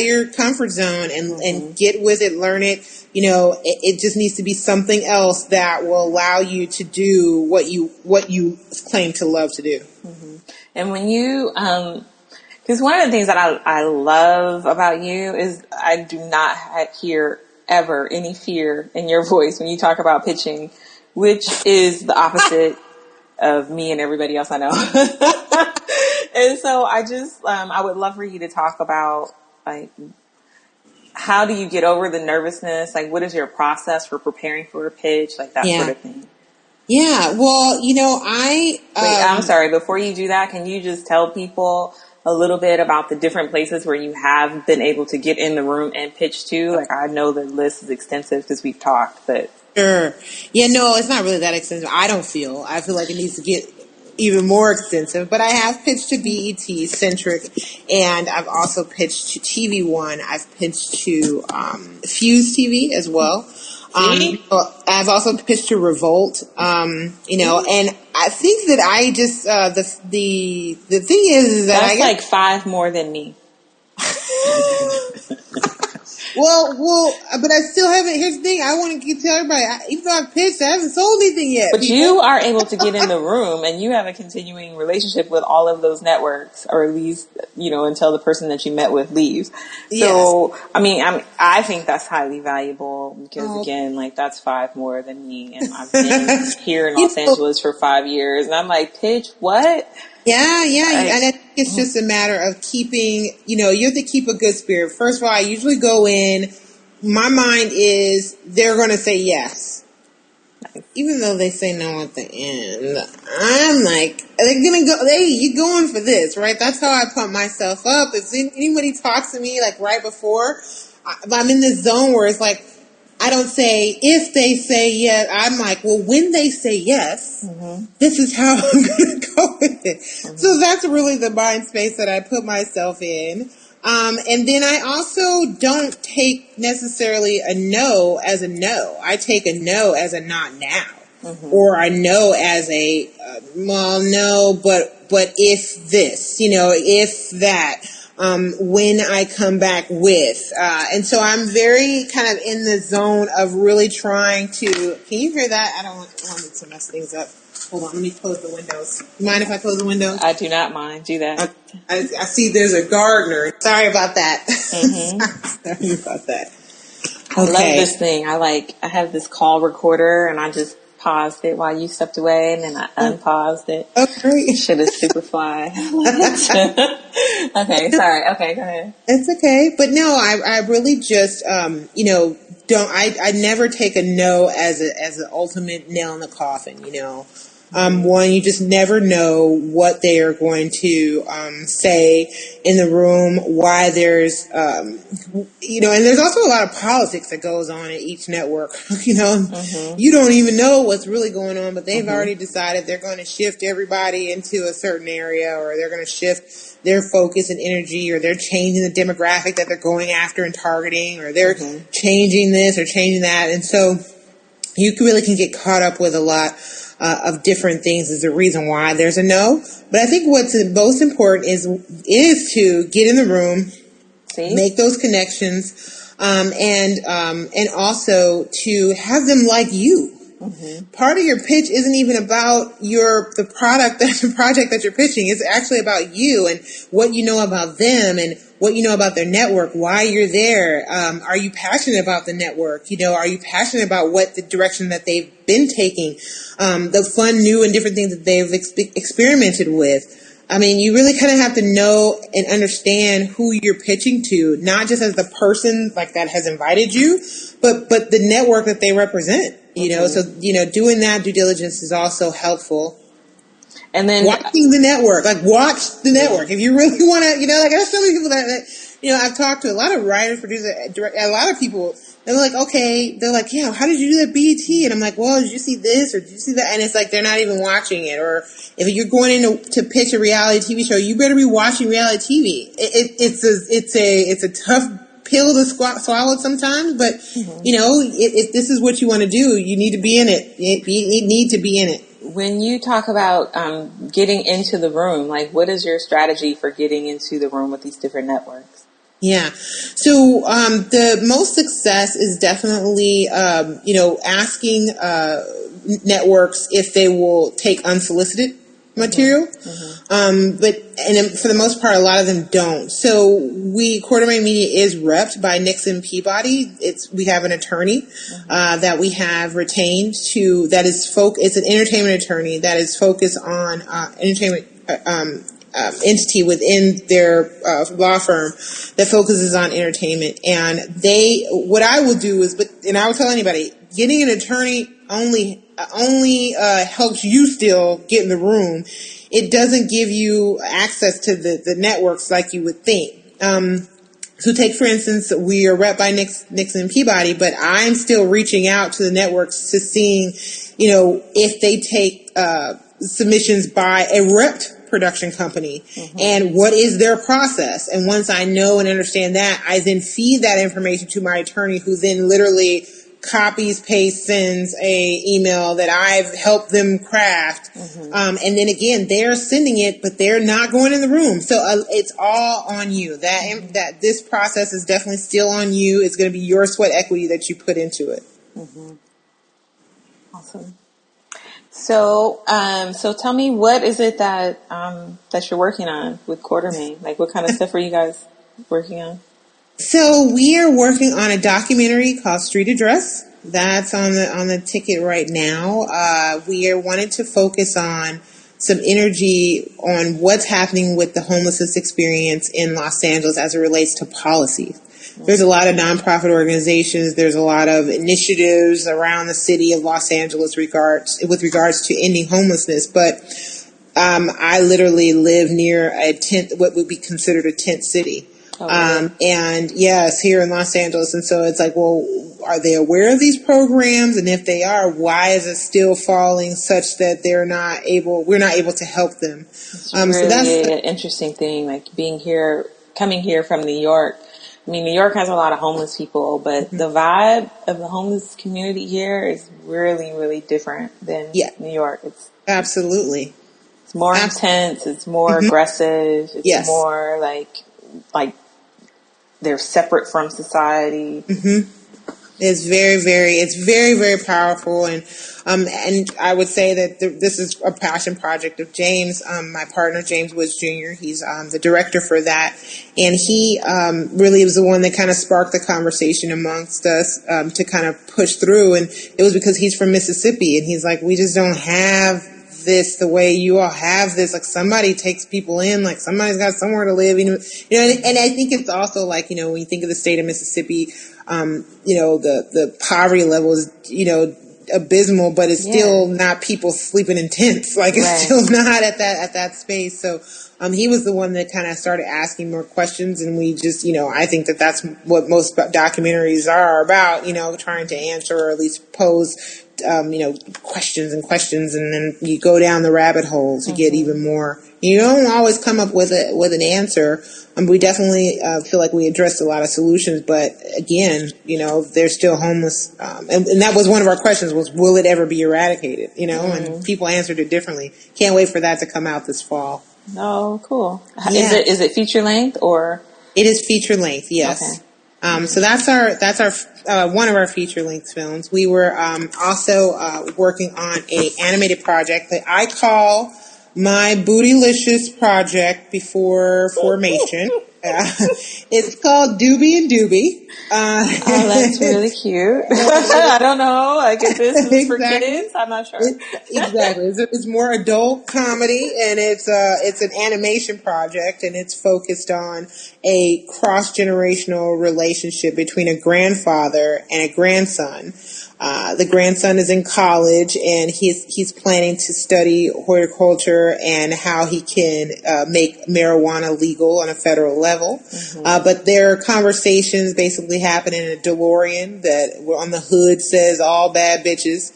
your comfort zone and get with it, learn it. It just needs to be something else that will allow you to do what you claim to love to do. And when you, because one of the things that I love about you is I do not hear ever any fear in your voice when you talk about pitching, which is the opposite of me and everybody else I know. And so I just, I would love for you to talk about, how do you get over the nervousness? What is your process for preparing for a pitch? That sort of thing. Yeah. Well, Wait, I'm sorry. Before you do that, can you just tell people a little bit about the different places where you have been able to get in the room and pitch to? I know the list is extensive because we've talked, but. Sure. Yeah, no, it's not really that extensive. I feel like it needs to get even more extensive, but I have pitched to BET, Centric, and I've also pitched to TV One. I've pitched to Fuse TV as well. I've also pitched to Revolt, and I think that I just the thing is that that's 5 more than me. But I still haven't. Here's the thing: I want to tell everybody, even though I've pitched, I haven't sold anything yet. But you are able to get in the room, and you have a continuing relationship with all of those networks, or at least until the person that you met with leaves. So, yes. I think that's highly valuable because again, like that's 5 more than me, and I've been here in Los Angeles for 5 years, and I'm like, pitch what? Yeah, and I think it's just a matter of keeping, you have to keep a good spirit. First of all, I usually go in, my mind is they're going to say yes. Nice. Even though they say no at the end, I'm like, are they going to go, hey, you going for this, right? That's how I pump myself up. If anybody talks to me like right before, I'm in this zone where it's like, I don't say, if they say yes, I'm like, well, when they say yes, this is how I'm going to go with it. So that's really the mind space that I put myself in. And then I also don't take necessarily a no as a no. I take a no as a not now. Or a no as a, no, but if this, if that. When I come back with. And so I'm very kind of in the zone of really trying to, can you hear that? I don't want it to mess things up. Hold on, let me close the windows. You mind if I close the windows? I do not mind. Do that. I see there's a gardener. Sorry about that. Sorry about that. Okay. I love this thing. I have this call recorder and I just paused it while you stepped away, and then I unpaused it. Oh, great. Should have Superfly. Okay, sorry. Okay, go ahead. It's okay. But no, I really just, I never take a no as an ultimate nail in the coffin, One, you just never know what they are going to say in the room, why there's, and there's also a lot of politics that goes on at each network. You don't even know what's really going on, but they've already decided they're going to shift everybody into a certain area, or they're going to shift their focus and energy, or they're changing the demographic that they're going after and targeting, or they're changing this or changing that. And so you really can get caught up with a lot of different things is the reason why there's a no. But I think what's most important is to get in the room, make those connections, and also to have them like you. Part of your pitch isn't even about the project that you're pitching. It's actually about you and what you know about them and what you know about their network, why you're there. Are you passionate about the network? Are you passionate about what the direction that they've been taking, the fun, new, and different things that they've experimented with? You really kind of have to know and understand who you're pitching to, not just as the person like that has invited you, but the network that they represent. So doing that due diligence is also helpful. And then watching the network, watch the network. If you really want to, there's so many people that I've talked to a lot of writers, producers, a lot of people. They're like, okay, they're like, yeah, how did you do that BET? And I'm like, well, did you see this or did you see that? And it's like they're not even watching it. Or if you're going in to pitch a reality TV show, you better be watching reality TV. It's a tough pill to swallow sometimes, but if this is what you want to do, you need to be in it. You need to be in it. When you talk about getting into the room, what is your strategy for getting into the room with these different networks? Yeah. So the most success is definitely, asking networks if they will take unsolicited material. But for the most part, a lot of them don't. So Quartermain Media is repped by Nixon Peabody. We have an attorney that we have retained it's an entertainment attorney that is focused on entertainment entity within their law firm that focuses on entertainment. And what I will do is, and I will tell anybody, getting an attorney only helps you still get in the room. It doesn't give you access to the networks like you would think. So take, for instance, we are rep by Nixon Peabody, but I'm still reaching out to the networks to seeing, if they take submissions by a repped production company and what is their process. And once I know and understand that, I then feed that information to my attorney, who then literally copies, pastes, sends a email that I've helped them craft. And then again, they're sending it, but they're not going in the room. So it's all on you. That this process is definitely still on you. It's going to be your sweat equity that you put into it. Awesome. So, so tell me, what is it that that you're working on with Quartermain? Like, what kind of stuff are you guys working on? So we are working on a documentary called Street Address. That's on the ticket right now. We are wanting to focus on some energy on what's happening with the homelessness experience in Los Angeles as it relates to policy. There's a lot of nonprofit organizations. There's a lot of initiatives around the city of Los Angeles with regards to ending homelessness. But I literally live near what would be considered a tent city. And yes, here in Los Angeles. And so it's like, well, are they aware of these programs? And if they are, why is it still falling such that we're not able to help them? It's really so that's an interesting thing, like coming here from New York. I mean, New York has a lot of homeless people, but the vibe of the homeless community here is really, really different than New York. It's absolutely. It's more intense. It's more aggressive. It's more like they're separate from society. It's very, very powerful. And I would say that this is a passion project of James, my partner, James Woods Jr. He's the director for that. And he really was the one that kind of sparked the conversation amongst us to kind of push through. And it was because he's from Mississippi. And he's like, we just don't have this the way you all have this. Like, somebody takes people in, like somebody's got somewhere to live, and I think it's also like, when you think of the state of Mississippi, the poverty level is, abysmal, but it's still not people sleeping in tents. Like, it's still not at that space. So, he was the one that kind of started asking more questions, and we just, I think that that's what most documentaries are about, trying to answer or at least pose questions, and then you go down the rabbit hole to get even more. You don't always come up with an answer. We definitely feel like we addressed a lot of solutions, but again, they're still homeless. And that was one of our questions was, will it ever be eradicated? And people answered it differently. Can't wait for that to come out this fall. Oh, cool. Yeah. Is it feature length or? It is feature length. Yes. Okay. So that's our one of our feature length films. We were also working on a animated project that I call my Bootylicious project before formation. It's called Doobie and Doobie. Oh, that's really cute. I don't know. Like, if this is for kids, I'm not sure. Exactly. It's more adult comedy, and it's an animation project, and it's focused on a cross-generational relationship between a grandfather and a grandson. The grandson is in college, and he's planning to study horticulture and how he can make marijuana legal on a federal level. But their conversations basically happen in a DeLorean that on the hood says "all bad bitches,"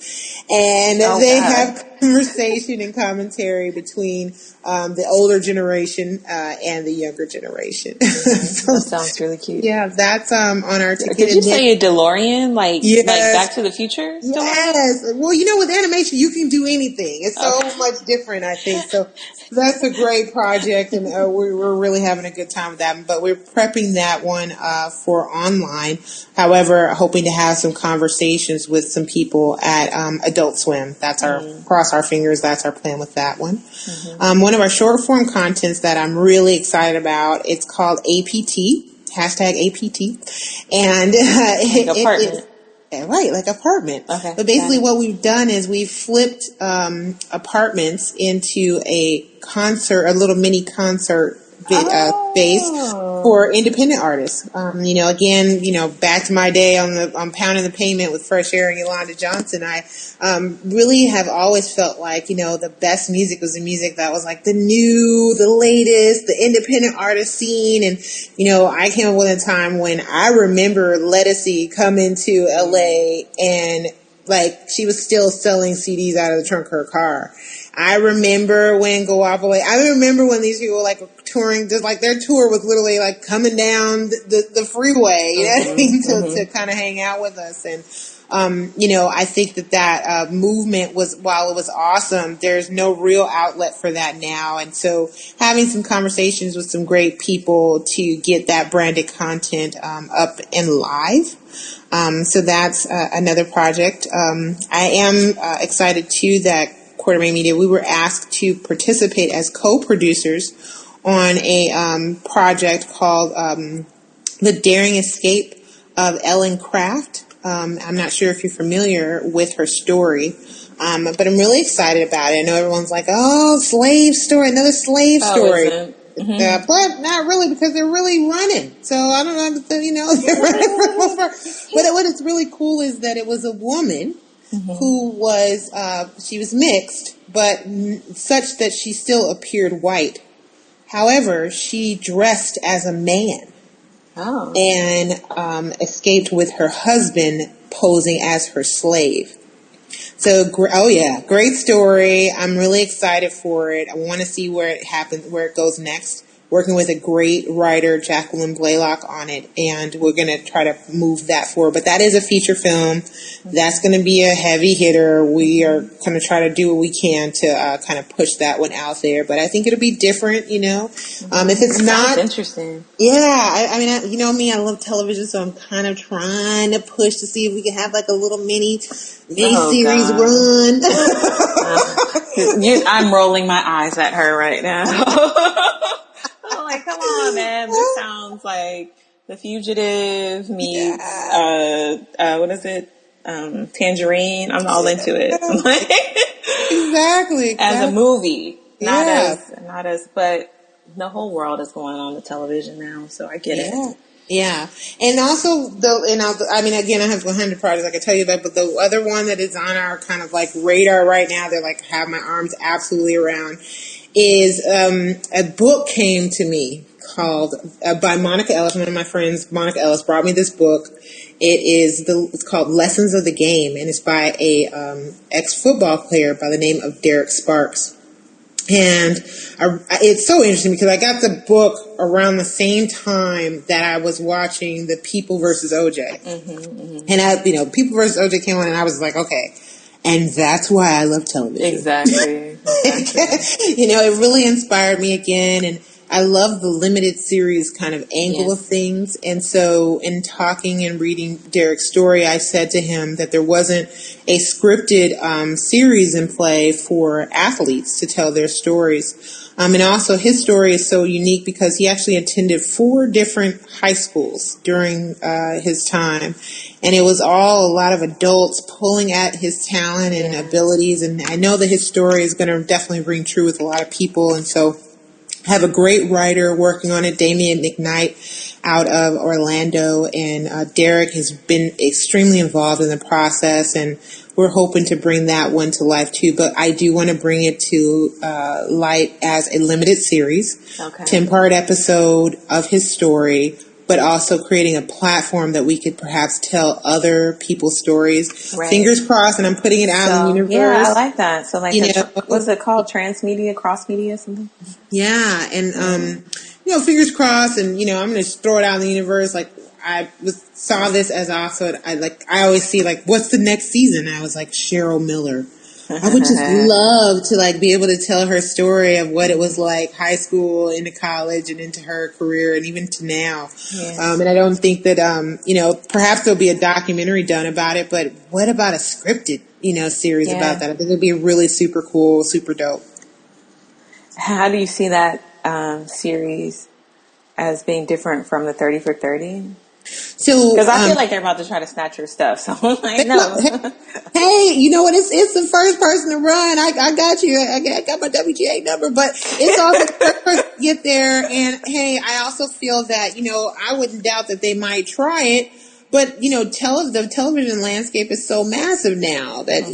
and they have conversation and commentary between the older generation and the younger generation. So, that sounds really cute. Yeah, that's on our ticket. Did you say a DeLorean, like Back to the Future? Yes. Well, with animation, you can do anything. It's so much different, I think. So that's a great project, and we're really having a good time with that. But we're prepping that one for online. However, hoping to have some conversations with some people at Adult Swim. That's cross our fingers. That's our plan with that one. One of our short form contents that I'm really excited about, it's called APT, #APT. And apartment. Like apartment. Okay. But basically what we've done is we've flipped apartments into a little mini concert space for independent artists. Again, back to my day on Pounding the Pavement with Fresh Air and Yolanda Johnson, I really have always felt like, the best music was the music that was like the new, the latest, the independent artist scene. And, I came up with a time when I remember Lettucey coming to LA and like she was still selling CDs out of the trunk of her car. I remember when I remember when these people were touring, just like their tour was literally like coming down the freeway, to kind of hang out with us. And I think that movement was, while it was awesome, there's no real outlet for that now. And so having some conversations with some great people to get that branded content up and live. So that's another project. I am excited too that Quartermain Media, we were asked to participate as co-producers on a project called The Daring Escape of Ellen Craft. I'm not sure if you're familiar with her story, but I'm really excited about it. I know everyone's like, oh, slave story, another slave story. Mm-hmm. But not really, because they're really running. So I don't know, they're running over. But what's really cool is that it was a woman who was, she was mixed, but such that she still appeared white. However, she dressed as a man. Oh. And escaped with her husband posing as her slave. So, great story. I'm really excited for it. I want to see where it goes next. Working with a great writer, Jacqueline Blaylock, on it, and we're going to try to move that forward. But that is a feature film. That's going to be a heavy hitter. We are going to try to do what we can to kind of push that one out there. But I think it'll be different, If it's not interesting, I mean, you know me, I love television, so I'm kind of trying to push to see if we can have like a little mini series run. I'm rolling my eyes at her right now. I'm like, come on, man. This sounds like The Fugitive meets, what is it? Tangerine. I'm all into it. Exactly. As a movie. Not as, but the whole world is going on the television now, so I get it. Yeah. And also, again, I have 100 projects I can tell you about, but the other one that is on our kind of like radar right now, they're like, have my arms absolutely around, is a book came to me called by Monica Ellis. One of my friends, Monica Ellis, brought me this book. It's called Lessons of the Game, and it's by a ex-football player by the name of Derek Sparks. And it's so interesting because I got the book around the same time that I was watching the People versus OJ. And People versus OJ came on, and I was like, okay. And that's why I love television. Exactly. It really inspired me again. And I love the limited series kind of angle of things. And so in talking and reading Derek's story, I said to him that there wasn't a scripted series in play for athletes to tell their stories. And also his story is so unique because he actually attended 4 different high schools during his time. And it was all a lot of adults pulling at his talent and abilities. And I know that his story is going to definitely ring true with a lot of people. And so I have a great writer working on it, Damian McKnight out of Orlando. And Derek has been extremely involved in the process. And we're hoping to bring that one to life too. But I do want to bring it to light as a limited series, 10-part episode of his story, but also creating a platform that we could perhaps tell other people's stories. Right. Fingers crossed, and I'm putting it out in the universe. Yeah, I like that. So, like, what's it called? Transmedia, cross-media, something? Yeah, and, fingers crossed, and, I'm going to throw it out in the universe. Like, I saw this as also, I always see, like, what's the next season? And I was like, Cheryl Miller. I would just love to be able to tell her story of what it was like high school into college and into her career and even to now. Yeah. And I don't think that, perhaps there'll be a documentary done about it, but what about a scripted, series about that? I think it'd be really super cool, super dope. How do you see that series as being different from the 30 for 30? So, because I feel like they're about to try to snatch your stuff. So I'm like, no. Hey, you know what? It's the first person to run. I got you. I got my WGA number, but it's also the first person to get there. And hey, I also feel that, I wouldn't doubt that they might try it. But, the television landscape is so massive now that,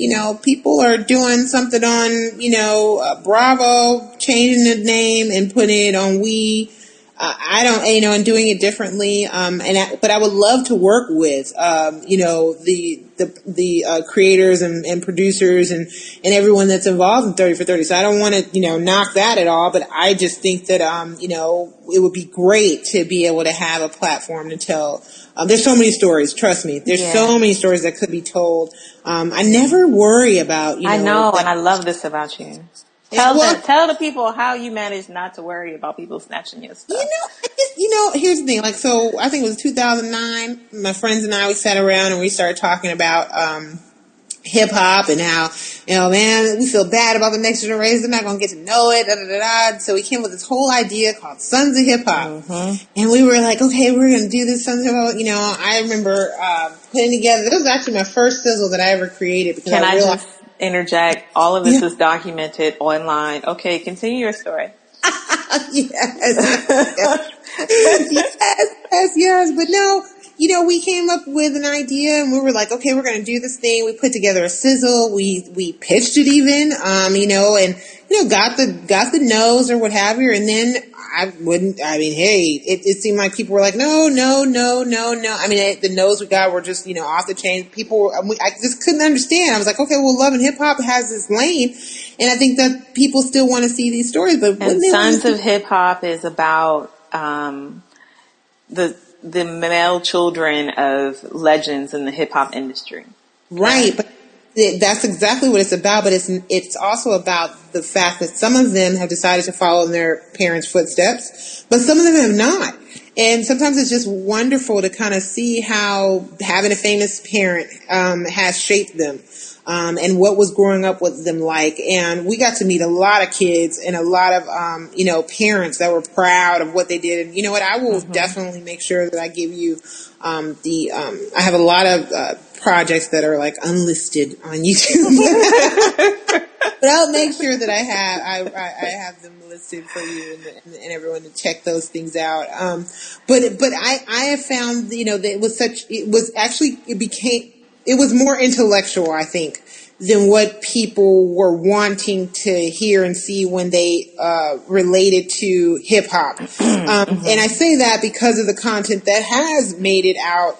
people are doing something on, Bravo, changing the name and putting it on We. I don't, and doing it differently. But I would love to work with, the creators and producers and everyone that's involved in 30 for 30. So I don't want to, knock that at all, but I just think that, it would be great to be able to have a platform to tell. There's so many stories. Trust me. There's so many stories that could be told. I never worry about, I know, and I love this about you. Tell the people how you manage not to worry about people snatching your stuff. Here's the thing. Like, so I think it was 2009. My friends and I, we sat around and we started talking about hip hop and how, man, we feel bad about the next generation. They're not going to get to know it. Da, da, da, da. So we came with this whole idea called Sons of Hip Hop. Mm-hmm. And we were like, okay, we're going to do this Sons of Hip Hop. I remember putting together, this was actually my first sizzle that I ever created. Because I realized, just interject? All of this is documented online. Okay, continue your story. Yes. But no, we came up with an idea and we were like, okay, we're going to do this thing. We put together a sizzle. We pitched it even, got the no's or what have you. And then it seemed like people were like, no. I mean, the no's we got were just, off the chain. I just couldn't understand. I was like, okay, well, Love and Hip Hop has this lane. And I think that people still want to see these stories. But Sons of Hip Hop is about, the male children of legends in the hip hop industry. Right. But that's exactly what it's about. But it's also about the fact that some of them have decided to follow in their parents' footsteps, but some of them have not. And sometimes it's just wonderful to kind of see how having a famous parent has shaped them. And what was growing up with them like. And we got to meet a lot of kids and a lot of, parents that were proud of what they did. And you know what? I will definitely make sure that I give you I have a lot of projects that are like unlisted on YouTube. But I'll make sure that I have them listed for you and everyone to check those things out. But I have found, that it was more intellectual, I think, than what people were wanting to hear and see when they related to hip hop. And I say that because of the content that has made it out.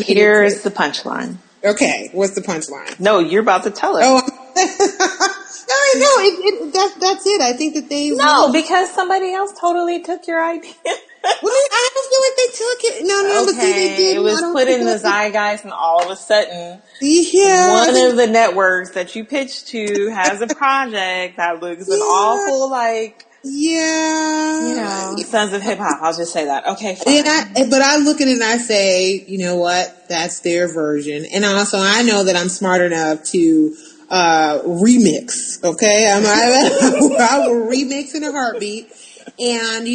Here's the punchline. Okay, what's the punchline? No, you're about to tell it. Oh, no, that's it. I think that because somebody else totally took your idea. Well, I don't feel like they took it. No, but they did. It was put in the zeitgeist, and all of a sudden, one of the networks that you pitched to has a project that looks an awful Sons of Hip Hop. I'll just say that. Okay, fine. But I look at it and I say, you know what? That's their version. And also, I know that I'm smart enough to remix. Okay, I will remix in a heartbeat. And,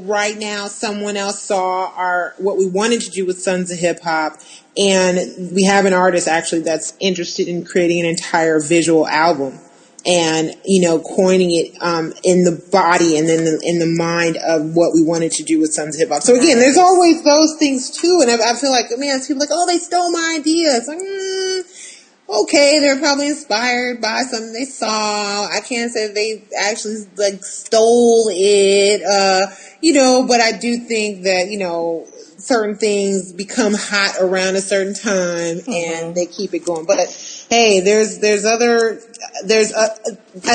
right now someone else saw what we wanted to do with Sons of Hip Hop. And we have an artist actually that's interested in creating an entire visual album and, coining it, in the body and then in the mind of what we wanted to do with Sons of Hip Hop. So again, there's always those things too. And I feel like, man, people like, oh, they stole my idea. It's like, okay, they're probably inspired by something they saw. I can't say they actually stole it, but I do think that, certain things become hot around a certain time and they keep it going. But hey, I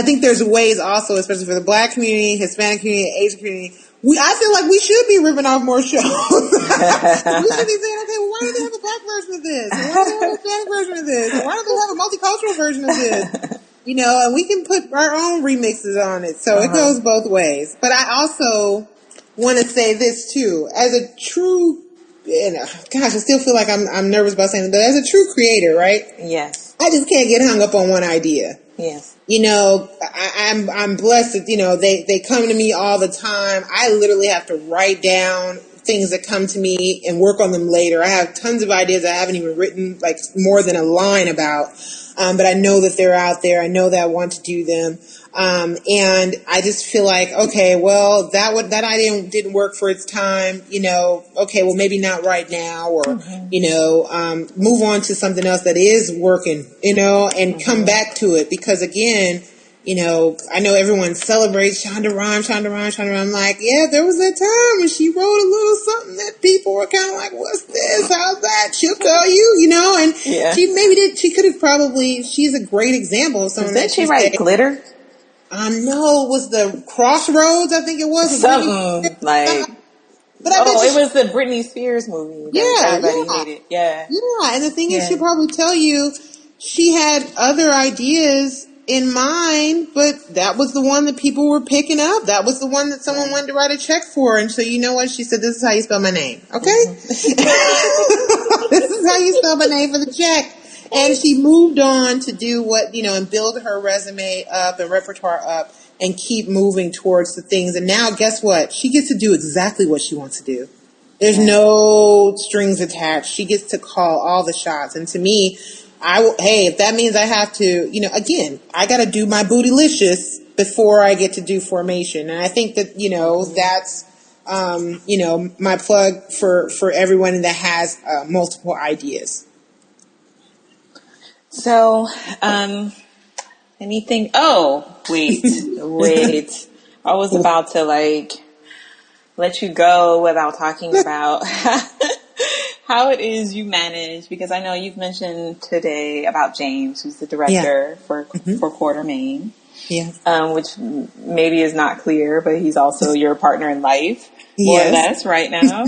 think there's ways also, especially for the Black community, Hispanic community, Asian community. I feel like we should be ripping off more shows. We should be saying, okay, well, why do they have a Black version of this? Or why do they have a Hispanic version of this? Or why don't they have a multicultural version of this? And we can put our own remixes on it. So it goes both ways. But I also want to say this too. As a true, I still feel like I'm nervous about saying it, but as a true creator, right? Yes. I just can't get hung up on one idea. Yes. I'm blessed that, they come to me all the time. I literally have to write down things that come to me and work on them later. I have tons of ideas I haven't even written like more than a line about. But I know that they're out there. I know that I want to do them. And I just feel like, okay, well, that idea didn't work for its time, okay, well, maybe not right now, or, move on to something else that is working, and come back to it. Because again, I know everyone celebrates Shonda Rhimes. I'm like, yeah, there was that time when she wrote a little something that people were kind of like, what's this? How's that? She'll tell you, and she could have probably, she's a great example of someone Did she write Glitter? No, it was the Crossroads, I think it was. Something like... But it was the Britney Spears movie. Everybody hated. Yeah. Yeah, and the thing is, she'll probably tell you she had other ideas in mind, but that was the one that people were picking up. That was the one that someone wanted to write a check for. And so, you know what? She said, this is how you spell my name. Okay? Mm-hmm. This is how you spell my name for the check. And she moved on to do what, and build her resume up and repertoire up and keep moving towards the things. And now, guess what? She gets to do exactly what she wants to do. There's no strings attached. She gets to call all the shots. And to me, if that means I have to, again, I got to do my bootylicious before I get to do formation. And I think that, that's, my plug for everyone that has multiple ideas. So, anything? Oh, wait. I was about to let you go without talking about how it is you manage, because I know you've mentioned today about James, who's the director for Quartermain. Yeah. Which maybe is not clear, but he's also your partner in life, more or less, right now.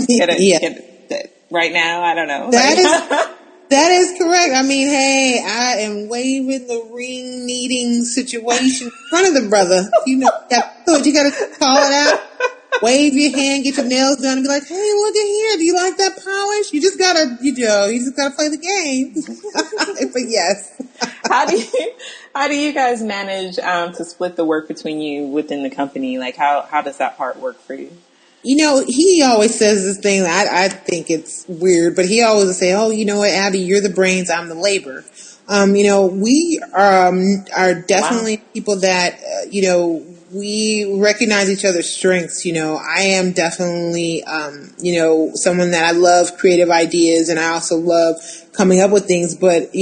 Right now, I don't know. That is correct. I mean, hey, I am waving the ring needing situation in front of the brother. You got to call it out. Wave your hand, get your nails done, and be like, "Hey, look at here. Do you like that polish?" You just gotta, play the game. But yes. How do you guys manage to split the work between you within the company? Like, how does that part work for you? He always says this thing that I think it's weird, but he always will say, "Oh, you know what, Abby, you're the brains, I'm the labor." We are definitely people that we recognize each other's strengths. I am definitely, someone that I love creative ideas, and I also love coming up with things. But,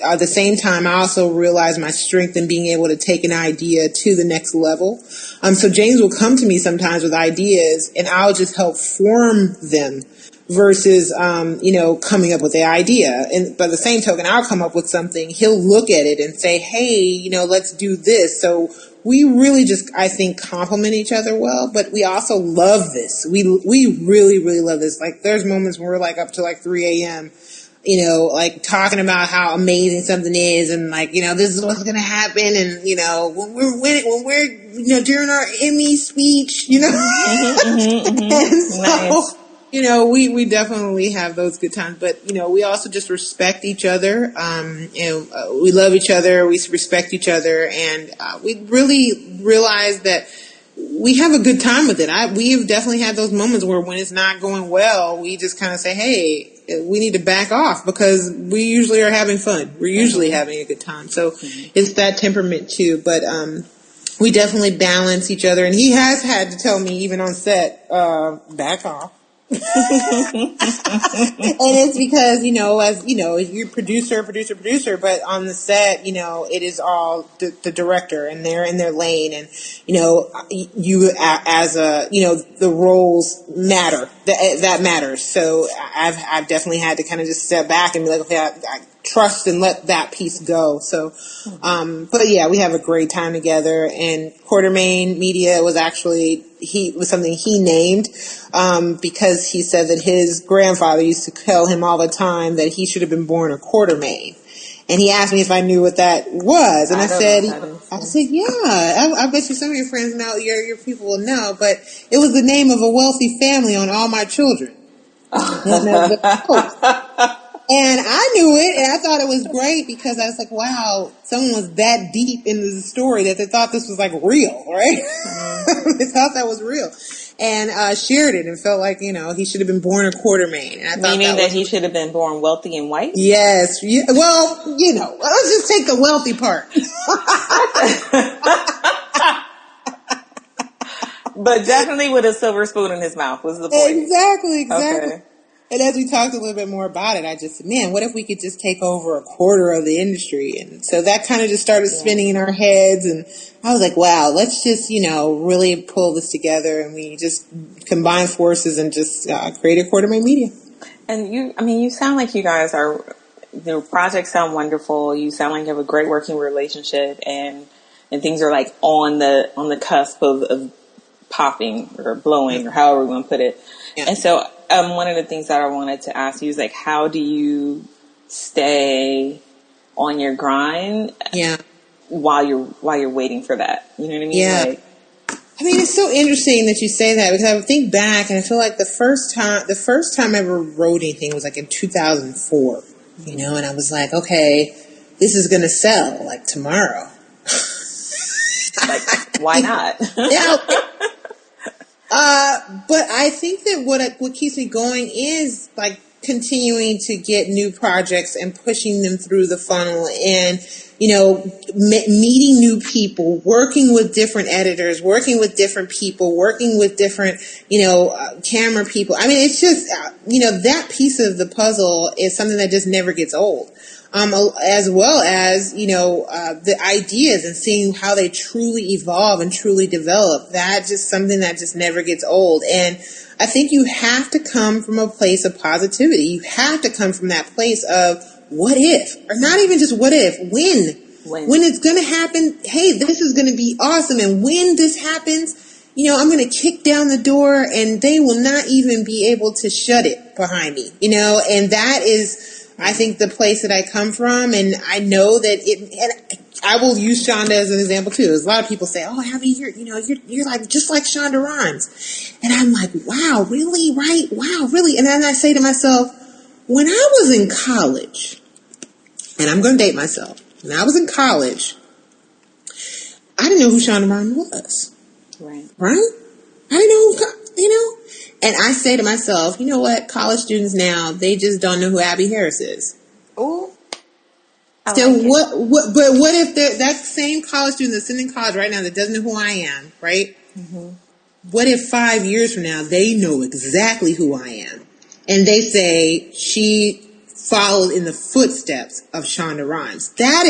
at the same time, I also realize my strength in being able to take an idea to the next level. So James will come to me sometimes with ideas, and I'll just help form them versus, coming up with the idea. And by the same token, I'll come up with something. He'll look at it and say, hey, let's do this. So we really just, I think, complement each other well, but we also love this. We really, really love this. Like, there's moments when we're up to 3 a.m., talking about how amazing something is, and this is what's going to happen. And, when we're during our Emmy speech, and so, nice. We definitely have those good times, but, we also just respect each other. We love each other. We respect each other. And, we really realize that we have a good time with it. We have definitely had those moments where when it's not going well, we just kind of say, hey, we need to back off, because we usually are having fun. We're usually having a good time. So it's that temperament too. But, we definitely balance each other. And he has had to tell me, even on set, back off. And it's because, as you're producer, but on the set, it is all the director, and they're in their lane, and, you as the roles matter, that matters. So I've definitely had to kind of just step back and be like, okay, I trust and let that piece go. So, but yeah, we have a great time together. And Quartermain Media was something he named, because he said that his grandfather used to tell him all the time that he should have been born a Quartermain. And he asked me if I knew what that was. And I said, yeah, I bet you some of your friends know, your people will know, but it was the name of a wealthy family on all my children. And I knew it, and I thought it was great, because I was like, wow, someone was that deep into the story that they thought this was real, right? They thought that was real. And shared it and felt like, he should have been born a Quartermain. And I thought meaning that he should have been born wealthy and white? Yes. Yeah, well, let's just take the wealthy part. But definitely with a silver spoon in his mouth was the point. Exactly. Okay. And as we talked a little bit more about it, I just said, man, what if we could just take over a quarter of the industry? And so that kind of just started spinning in our heads. And I was like, wow, let's just, really pull this together. And we just combine forces and just create a quarter my media. And you sound like you guys the projects sound wonderful. You sound like you have a great working relationship and things are like on the cusp of popping or blowing or however we want to put it. Yeah. And so one of the things that I wanted to ask you is like, how do you stay on your grind? Yeah. While you're waiting for that, you know what I mean? Yeah. It's so interesting that you say that because I think back and I feel like the first time I ever wrote anything was like in 2004, and I was like, okay, this is going to sell like tomorrow. Like, why not? Yeah. But I think that what keeps me going is like continuing to get new projects and pushing them through the funnel and, meeting new people, working with different editors, working with different people, working with different, camera people. It's just, that piece of the puzzle is something that just never gets old. As well as, the ideas and seeing how they truly evolve and truly develop. That's just something that just never gets old. And I think you have to come from a place of positivity. You have to come from that place of what if, or not even just what if, when it's going to happen. Hey, this is going to be awesome. And when this happens, I'm going to kick down the door and they will not even be able to shut it behind me, and that is, I think, the place that I come from. And I know that and I will use Shonda as an example too. There's a lot of people say, oh, Abby, you're like, just like Shonda Rhimes. And I'm like, wow, really? Right? Wow, really? And then I say to myself, when I was in college, and I'm going to date myself, when I was in college, I didn't know who Shonda Rhimes was. Right? I didn't know, And I say to myself, you know what? College students now, they just don't know who Abby Harris is. Ooh. So what if that same college student that's sitting in college right now that doesn't know who I am, right? Mm-hmm. What if 5 years from now they know exactly who I am? And they say she followed in the footsteps of Shonda Rhimes. That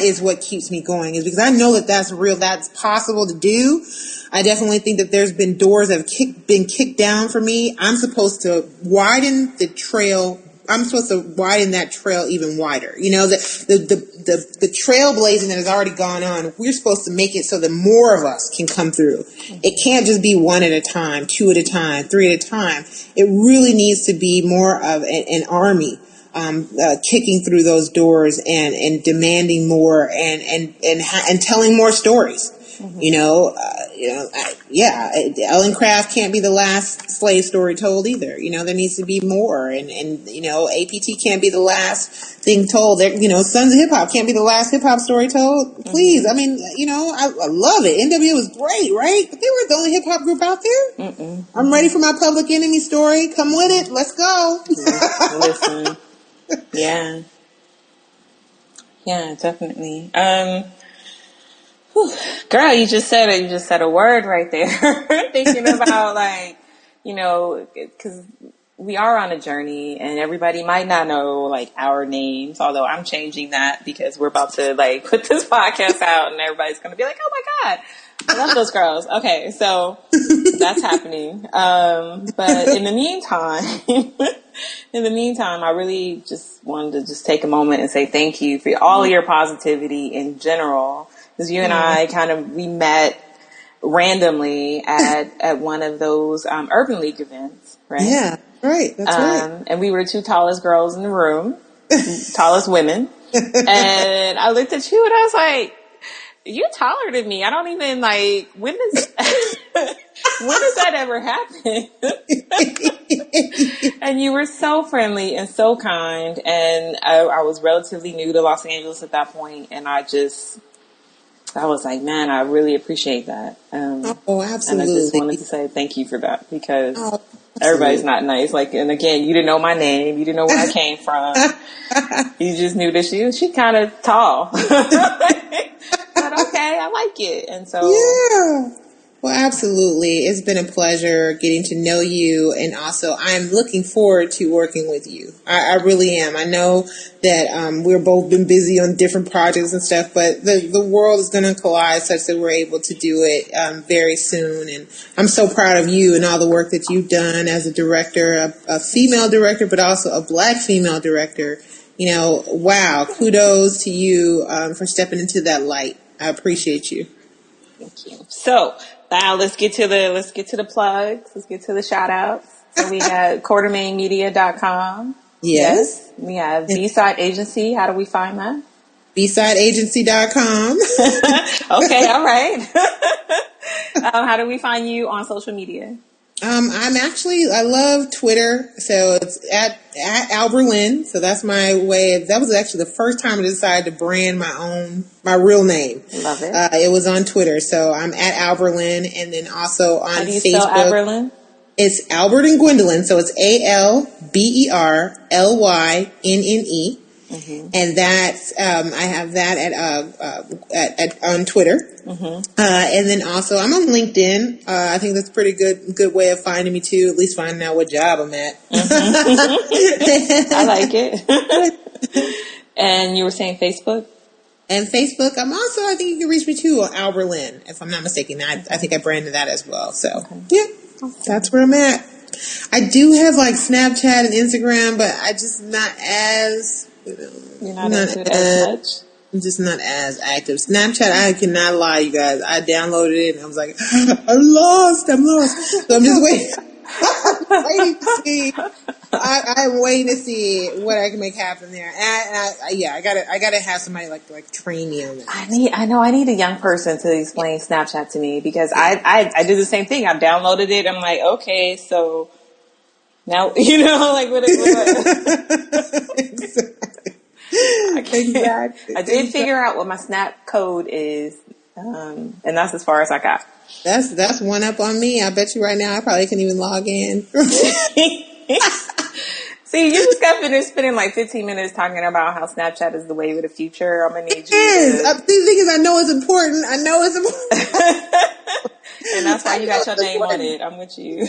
is what keeps me going, is because I know that that's real, that's possible to do. I definitely think that there's been doors that have been kicked down for me. I'm supposed to widen the trail. I'm supposed to widen that trail even wider. The trailblazing that has already gone on, we're supposed to make it so that more of us can come through. It can't just be one at a time, two at a time, three at a time. It really needs to be more of an army kicking through those doors and demanding more and telling more stories. Mm-hmm. Ellen Craft can't be the last slave story told either. There needs to be more, and APT can't be the last thing told. Sons of Hip Hop can't be the last hip hop story told. Please, I love it. NWA was great, right? But they weren't the only hip hop group out there. Mm-mm. I'm ready for my Public Enemy story. Come with it. Let's go. Listen, yeah, definitely. Girl, you just said a word right there. Thinking about because we are on a journey and everybody might not know our names, although I'm changing that because we're about to put this podcast out and everybody's going to be like, oh my God, I love those girls. Okay. So that's happening. But in the meantime, I really just wanted to take a moment and say thank you for all of your positivity in general. Because you and I we met randomly at one of those Urban League events, right? Yeah, right. That's right. And we were the two tallest girls in the room, tallest women. And I looked at you and I was like, you're taller than me. I don't even when does that ever happen? And you were so friendly and so kind. And I was relatively new to Los Angeles at that point, and I was like, man, I really appreciate that. Absolutely. And I just wanted to say thank you for that because everybody's not nice. And again, you didn't know my name. You didn't know where I came from. You just knew that she kind of tall. But okay, I like it. And so. Yeah. Well, absolutely. It's been a pleasure getting to know you, and also I'm looking forward to working with you. I really am. I know that we've both been busy on different projects and stuff, but the world is going to collide such that we're able to do it very soon. And I'm so proud of you and all the work that you've done as a director, a female director, but also a Black female director. You know, wow, kudos to you for stepping into that light. I appreciate you. Thank you. So now let's get to the plugs. Let's get to the shout outs. So we have quartermainmedia.com. Yes. We have BSIDE Agency. How do we find that? BSIDEagency.com. Okay, all right. How do we find you on social media? I love Twitter, so it's at Alberlynne. So that's my way. That was actually the first time I decided to brand my real name. Love it. It was on Twitter, so I'm at Alberlynne, and then also on How do you Facebook. spell Alberlynne? It's Albert and Gwendolyn, so it's ALBERLYNNE. Mm-hmm. And that's I have that at on Twitter, mm-hmm. And then also I'm on LinkedIn. I think that's a pretty good way of finding me too. At least finding out what job I'm at. Mm-hmm. I like it. And you were saying Facebook? And Facebook, I think you can reach me too on Alberlynne, if I'm not mistaken. I think I branded that as well. So yeah, that's where I'm at. I do have like Snapchat and Instagram, but I just not as. You're not into it as much? I'm just not as active. Snapchat, I cannot lie, you guys. I downloaded it and I was like, I'm lost. So I'm just waiting. I'm waiting to see what I can make happen there. I gotta have somebody like train me on that. I need a young person to explain Snapchat to me, because I do the same thing. I downloaded it. I'm like, okay, so now, like what Exactly. I did figure out what my Snap code is, and that's as far as I got. That's one up on me. I bet you right now I probably can't even log in. See, you just got finished spending like 15 minutes talking about how Snapchat is the wave of the future. I'm gonna need you. The thing is, I know it's important. And that's why you got your name on it. I'm with you.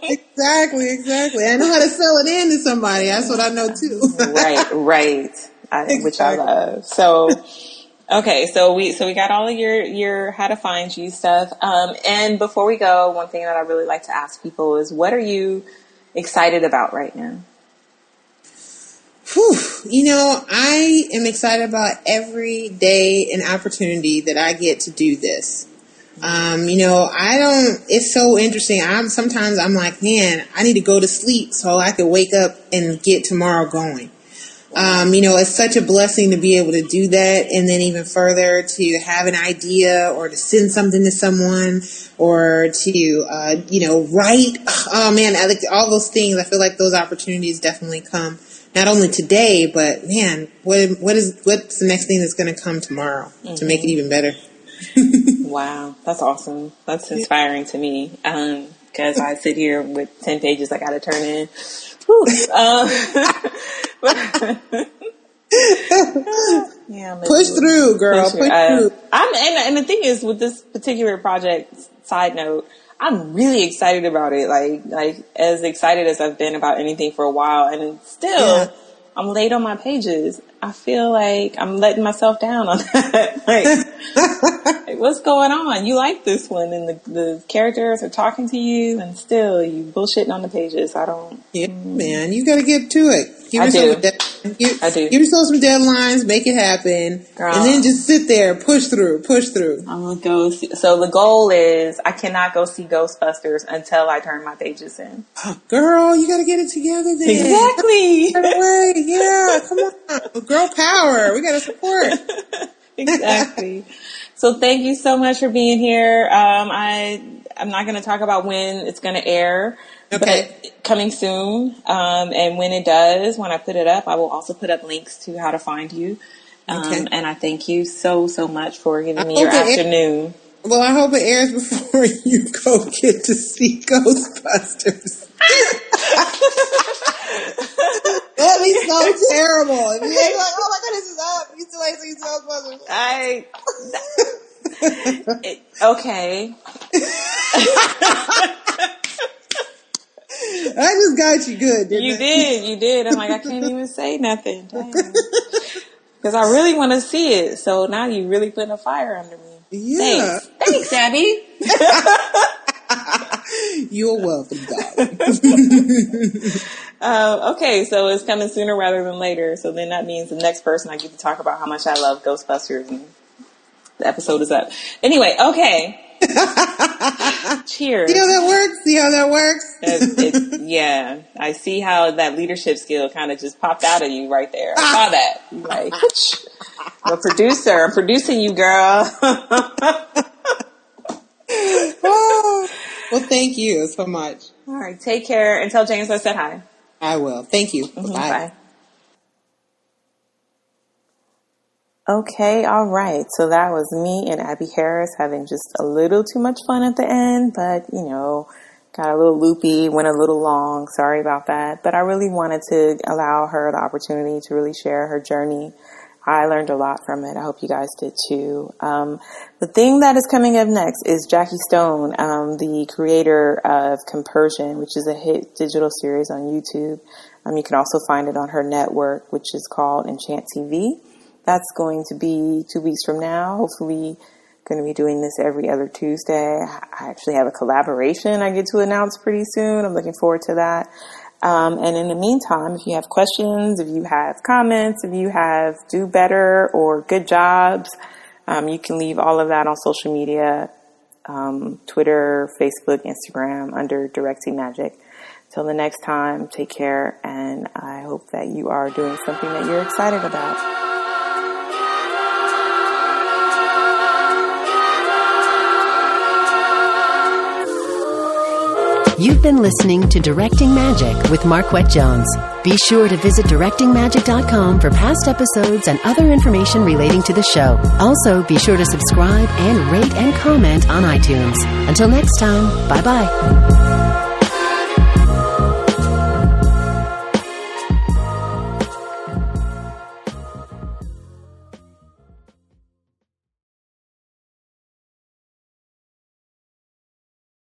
Exactly. I know how to sell it in to somebody. That's what I know too. Right. Which I love. So, okay. So we got all of your how to find you stuff. And before we go, one thing that I really like to ask people is, what are you excited about right now? I am excited about every day and opportunity that I get to do this. It's so interesting. Sometimes I'm like, man, I need to go to sleep so I can wake up and get tomorrow going. It's such a blessing to be able to do that. And then even further, to have an idea or to send something to someone or to, write. Oh man, I like all those things. I feel like those opportunities definitely come not only today, but man, what's the next thing that's going to come tomorrow to make it even better? Wow, that's awesome. That's inspiring to me, because I sit here with 10 pages I got to turn in. Push through, girl. Push through. And the thing is, with this particular project, side note, I'm really excited about it. Like as excited as I've been about anything for a while, and still, I'm late on my pages. I feel like I'm letting myself down on that. Like, what's going on? You like this one, and the characters are talking to you, and still you bullshitting on the pages. I don't. Yeah, man, you got to get to it. I do. Give yourself some deadlines, make it happen, girl. And then just sit there, push through. I'm gonna go. So the goal is, I cannot go see Ghostbusters until I turn my pages in. Girl, you got to get it together then. Exactly. Right away. Yeah, come on, girl power. We got to support. Exactly. So thank you so much for being here. I'm not going to talk about when it's going to air. Okay. But coming soon. And when it does, when I put it up, I will also put up links to how to find you. And I thank you so much for giving me your afternoon. Well, I hope it airs before you go get to see Ghostbusters. That'd be so terrible. If you're like, oh my God, this is up. You still ain't seen Ghostbusters. Okay. I just got you good, didn't You I? You did. I'm like, I can't even say nothing. Because I really want to see it. So now you really putting a fire under me. Yeah. Thanks, Abby. You're welcome, darling. Okay, so it's coming sooner rather than later. So then that means the next person I get to talk about how much I love Ghostbusters, and the episode is up. Anyway, okay. Cheers. See how that works? Yeah, I see how that leadership skill kind of just popped out of you right there. I saw that. You're like, I'm a producer. I'm producing you, girl. Well, thank you so much. All right, take care and tell James I said hi. I will. Thank you. Mm-hmm, Bye. Okay, all right. So that was me and Abby Harris having just a little too much fun at the end, but got a little loopy, went a little long. Sorry about that. But I really wanted to allow her the opportunity to really share her journey. I learned a lot from it. I hope you guys did too. The thing that is coming up next is Jackie Stone, the creator of Compersion, which is a hit digital series on YouTube. You can also find it on her network, which is called Enchant TV. That's going to be 2 weeks from now. Hopefully going to be doing this every other Tuesday. I actually have a collaboration I get to announce pretty soon. I'm looking forward to that. And in the meantime, if you have questions, if you have comments, if you have do better or good jobs, you can leave all of that on social media, Twitter, Facebook, Instagram, under Directing Magic. Till the next time, take care, and I hope that you are doing something that you're excited about. You've been listening to Directing Magic with Marquette Jones. Be sure to visit directingmagic.com for past episodes and other information relating to the show. Also, be sure to subscribe and rate and comment on iTunes. Until next time, bye-bye.